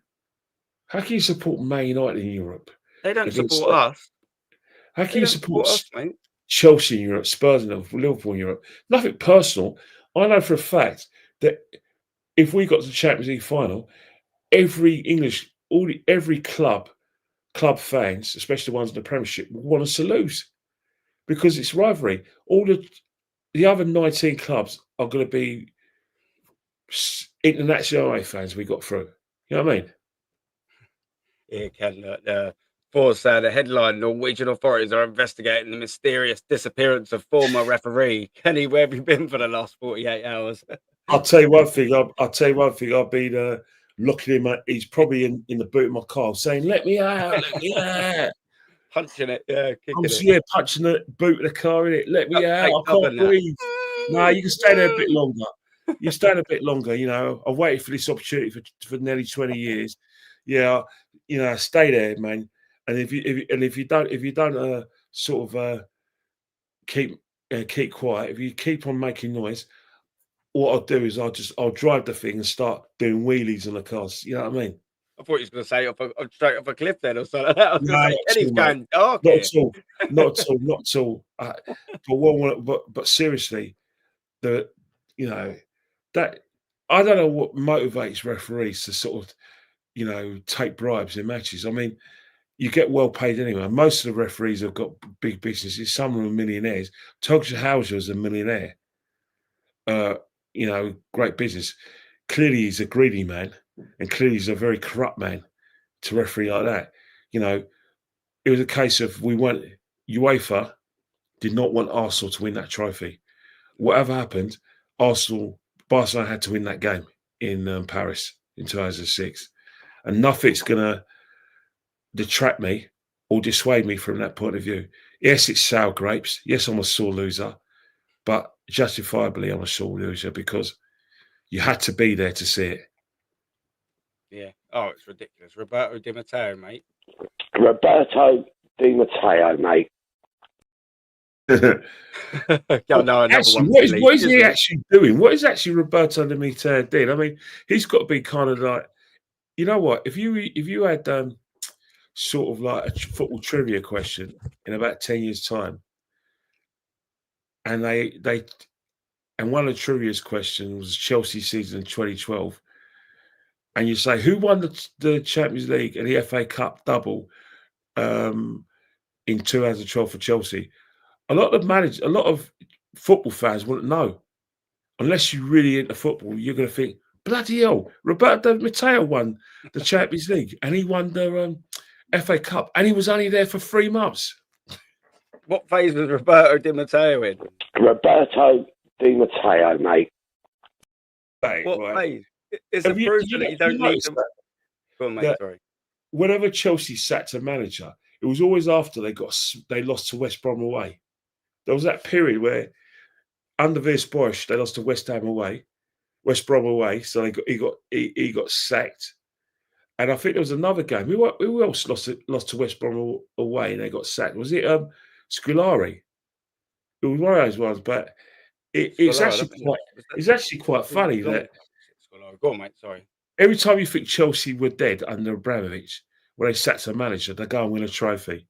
S2: How can you support Man United in Europe?
S1: They don't support us.
S2: How can you support us, mate? Chelsea in Europe, Spurs in Liverpool in Europe? Nothing personal. I know for a fact that if we got to the Champions League final, every club fans, especially the ones in the Premiership, want us to lose because it's rivalry. All the other 19 clubs are going to be international fans we got through. You know what I mean?
S1: Yeah, Ken. The headline: Norwegian authorities are investigating the mysterious disappearance of former referee Kenny. Where have you been for the last 48 hours?
S2: I'll tell you one thing. I've been looking him at. He's probably in the boot of my car, saying, "Let me out! Let me out!"
S1: Punching it, kicking it.
S2: Yeah, punching the boot of the car in it. Let me out! I can't breathe. No, you can stay there a bit longer. You stay a bit longer. I've waited for this opportunity for nearly 20 years. Yeah, stay there, man. And if you don't sort of keep quiet, if you keep on making noise, what I'll do is I'll drive the thing and start doing wheelies on the cars. You know what I mean?
S1: I thought you was going to say straight off a cliff then or something. I was going to say Kenny's going dark.
S2: Not at all. But seriously, that I don't know what motivates referees to sort of take bribes in matches. I mean, you get well paid anyway. Most of the referees have got big businesses. Some are millionaires. Togsha Hauser is a millionaire. Great business. Clearly, he's a greedy man, and clearly he's a very corrupt man to referee like that. It was a case of UEFA did not want Arsenal to win that trophy. Whatever happened, Barcelona had to win that game in Paris in 2006, and nothing's gonna detract me or dissuade me from that point of view. Yes, it's sour grapes. Yes, I'm a sore loser, but justifiably I'm a sore loser because you had to be there to see it.
S1: Yeah. Oh, it's ridiculous. Roberto Di Matteo, mate.
S3: Roberto Di Matteo, mate.
S2: What is he actually doing? What is actually Roberto Di Matteo doing? I mean, he's got to be kind of like, you know what? If you had sort of like a football trivia question in about 10 years' time, and one of the trivia's questions was Chelsea season in 2012, and you say who won the Champions League and the FA Cup double in 2012 for Chelsea? A lot of football fans wouldn't know. Unless you're really into football, you're going to think, bloody hell, Roberto Di Matteo won the Champions League and he won the FA Cup and he was only there for 3 months.
S1: What phase was Roberto Di Matteo in?
S3: Roberto Di Matteo, mate.
S1: What phase? It's a proof that you don't need to... Go on, mate, sorry.
S2: Whenever Chelsea sacked a manager, it was always after they lost to West Brom away. There was that period where under Villas-Boas they lost to West Brom away, so he got sacked, And I think there was another game. Who else lost to West Brom away and they got sacked? Was it Scolari? It was one of those ones, but it's
S1: Scolari, I
S2: actually
S1: don't think
S2: quite
S1: was that
S2: it's actually quite funny
S1: long
S2: that
S1: ago. Scolari. Go on, mate. Sorry.
S2: every time you think Chelsea were dead under Abramovich, when they sacked a manager, they go and win a trophy.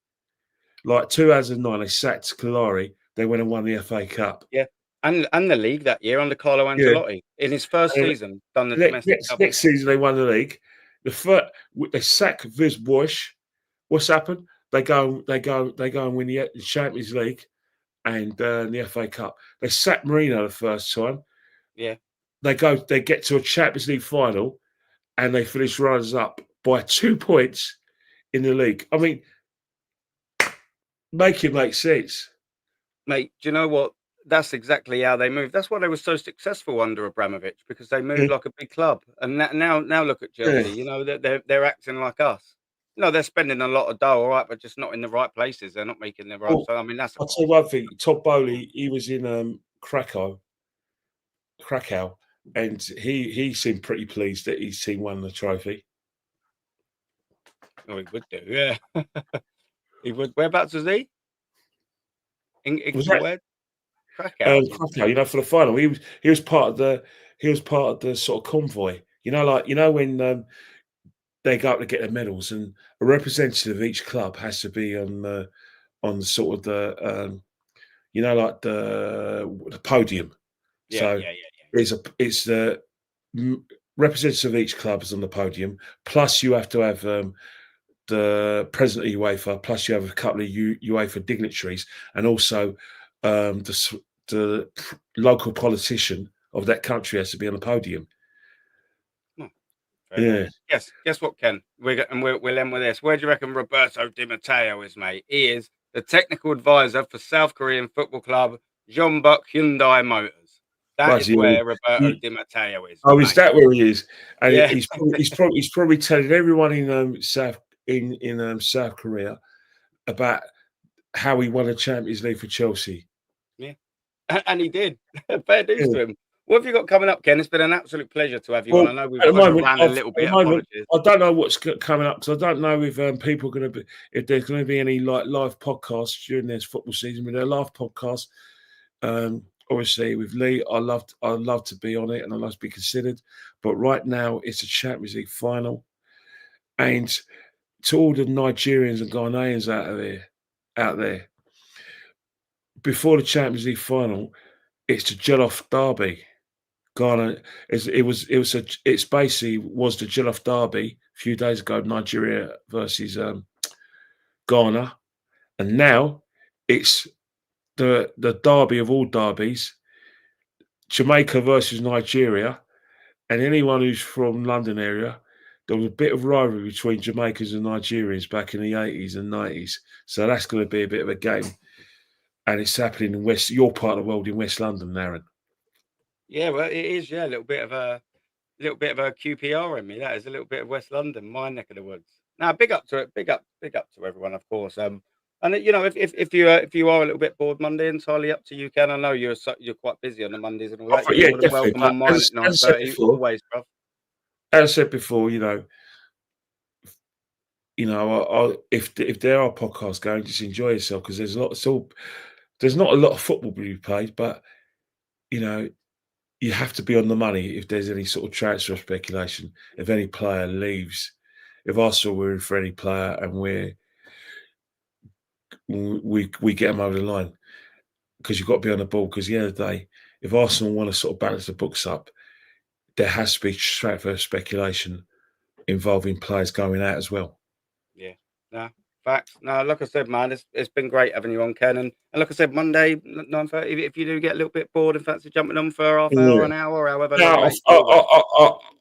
S2: Like 2009, they sacked Scolari. They went and won the FA Cup.
S1: Yeah, and the league that year under Carlo
S2: Yeah.
S1: Ancelotti in his first
S2: And
S1: season, done the domestic double.
S2: next season, they won the league. They sack Viz Bush. What's happened? They go and win the Champions League and the FA Cup. They sack Mourinho the first time.
S1: Yeah,
S2: They get to a Champions League final, and they finish runners up by 2 points in the league. I mean, make it make sense,
S1: mate. Do you know what? That's exactly how they moved. That's why they were so successful under Abramovich, because they moved like a big club. And now look at Chelsea.
S2: Yeah.
S1: You know, they're acting like us. You know, they're spending a lot of dough, all right, but just not in the right places. They're not making the right.
S2: Well,
S1: So I mean, that's.
S2: I'll tell you one thing. Todd Bowley, he was in Krakow, and he seemed pretty pleased that his team won the trophy.
S1: Oh, he would do, yeah. He would. Whereabouts was he?
S2: Was that
S1: Where? Krakow.
S2: Krakow? You know, for the final, he was part of the sort of convoy. You know, like when they go up to get their medals, and a representative of each club has to be on sort of the like the podium.
S1: Yeah,
S2: So it's the representative of each club is on the podium. Plus, you have to have the president of UEFA. Plus, you have a couple of UEFA dignitaries, and also the local politician of that country has to be on the podium.
S1: Yeah. Nice. Guess what, Ken? We'll end with this. Where do you reckon Roberto Di Matteo is, mate? He is the technical advisor for South Korean football club Jeonbuk Hyundai Motors. That is where Roberto Di Matteo is.
S2: Oh, is that where he is? And
S1: yeah.
S2: he's probably telling everyone in South Korea about how he won a Champions League for Chelsea.
S1: Yeah, and he did. Fair dues to him. What have you got coming up, Ken? It's been an absolute pleasure to have you on. I know we've overran a little bit. Apologies.
S2: I don't know what's coming up because I don't know if people are going to be, if there's going to be any like live podcasts during this football season. With a live podcast, obviously with Lee, I love to be on it and I love to be considered. But right now it's a Champions League final, and to all the Nigerians and Ghanaians out there, before the Champions League final, it's the Jollof Derby. Ghana, it's basically was the Jollof Derby a few days ago, Nigeria versus Ghana, and now it's the derby of all derbies, Jamaica versus Nigeria, and anyone who's from London area. There was a bit of rivalry between Jamaicans and Nigerians back in the 80s and 90s, so that's going to be a bit of a game, and it's happening in your part of the world in West London, Aaron. Yeah,
S1: well, it is. Yeah, a little bit of a QPR in me. That is a little bit of West London, my neck of the woods. Now, big up to it. Big up to everyone, of course. And you know, if you are a little bit bored Monday, entirely up to you, Ken. I know you're quite busy on the Mondays and all that.
S2: Yeah, definitely.
S1: Welcome on mine at 9:30. Always, bro.
S2: As I said before, you know, if there are podcasts going, just enjoy yourself because there's not a lot of football to be played, but you know. You have to be on the money if there's any sort of transfer speculation. If any player leaves, if Arsenal were in for any player and we get them over the line, because you've got to be on the ball. Because at the end of the day, if Arsenal want to sort of balance the books up, there has to be transfer speculation involving players going out as well. Yeah.
S1: No, facts. No, like I said, man, it's been great having you on, Ken. And like I said, Monday 9:30. If you do get a little bit bored and fancy jumping on for half hour, an hour, however long.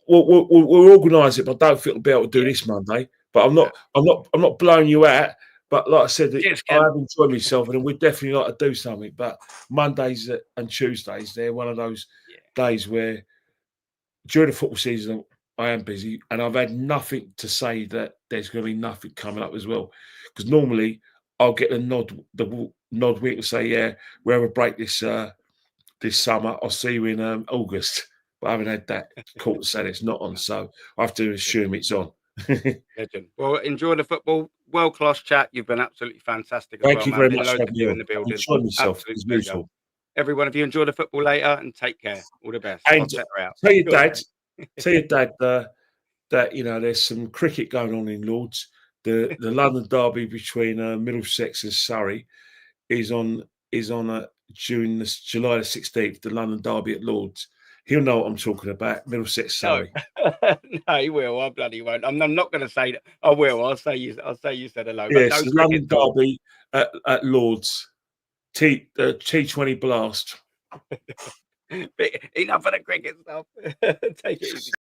S2: We'll organise it, but I don't think I'll be able to do this Monday. But I'm not blowing you out. But like I said, I have enjoyed myself, and we'd definitely like to do something. But Mondays and Tuesdays, they're one of those days where during the football season I am busy, and I've had nothing to say that there's going to be nothing coming up as well. Because normally I'll get the nod week and say, yeah, we'll have a break this summer. I'll see you in August. But I haven't had that call to say it's not on, so I have to assume it's on.
S1: Legend. Well, enjoy the football. World class chat. You've been absolutely fantastic as
S2: Thank
S1: well,
S2: you
S1: man.
S2: very
S1: Been
S2: much
S1: loads
S2: for
S1: of
S2: having me
S1: you
S2: on.
S1: in the
S2: I'm
S1: building.
S2: enjoying myself
S1: Absolute
S2: as
S1: pleasure.
S2: usual.
S1: Everyone, if you enjoy the football later, and take care. All the best.
S2: And
S1: I'll set her out.
S2: tell your dad, that there's some cricket going on in Lords. The London derby between Middlesex and Surrey is on July the 16th. The London derby at Lords. He'll know what I'm talking about. Middlesex, Surrey.
S1: No, he will. I bloody won't. I'm not going to say that. I will. I'll say you said hello.
S2: Yes,
S1: But no
S2: the London
S1: cricket talk.
S2: derby at Lords. T20 Blast.
S1: Enough of the cricket stuff. Take it easy.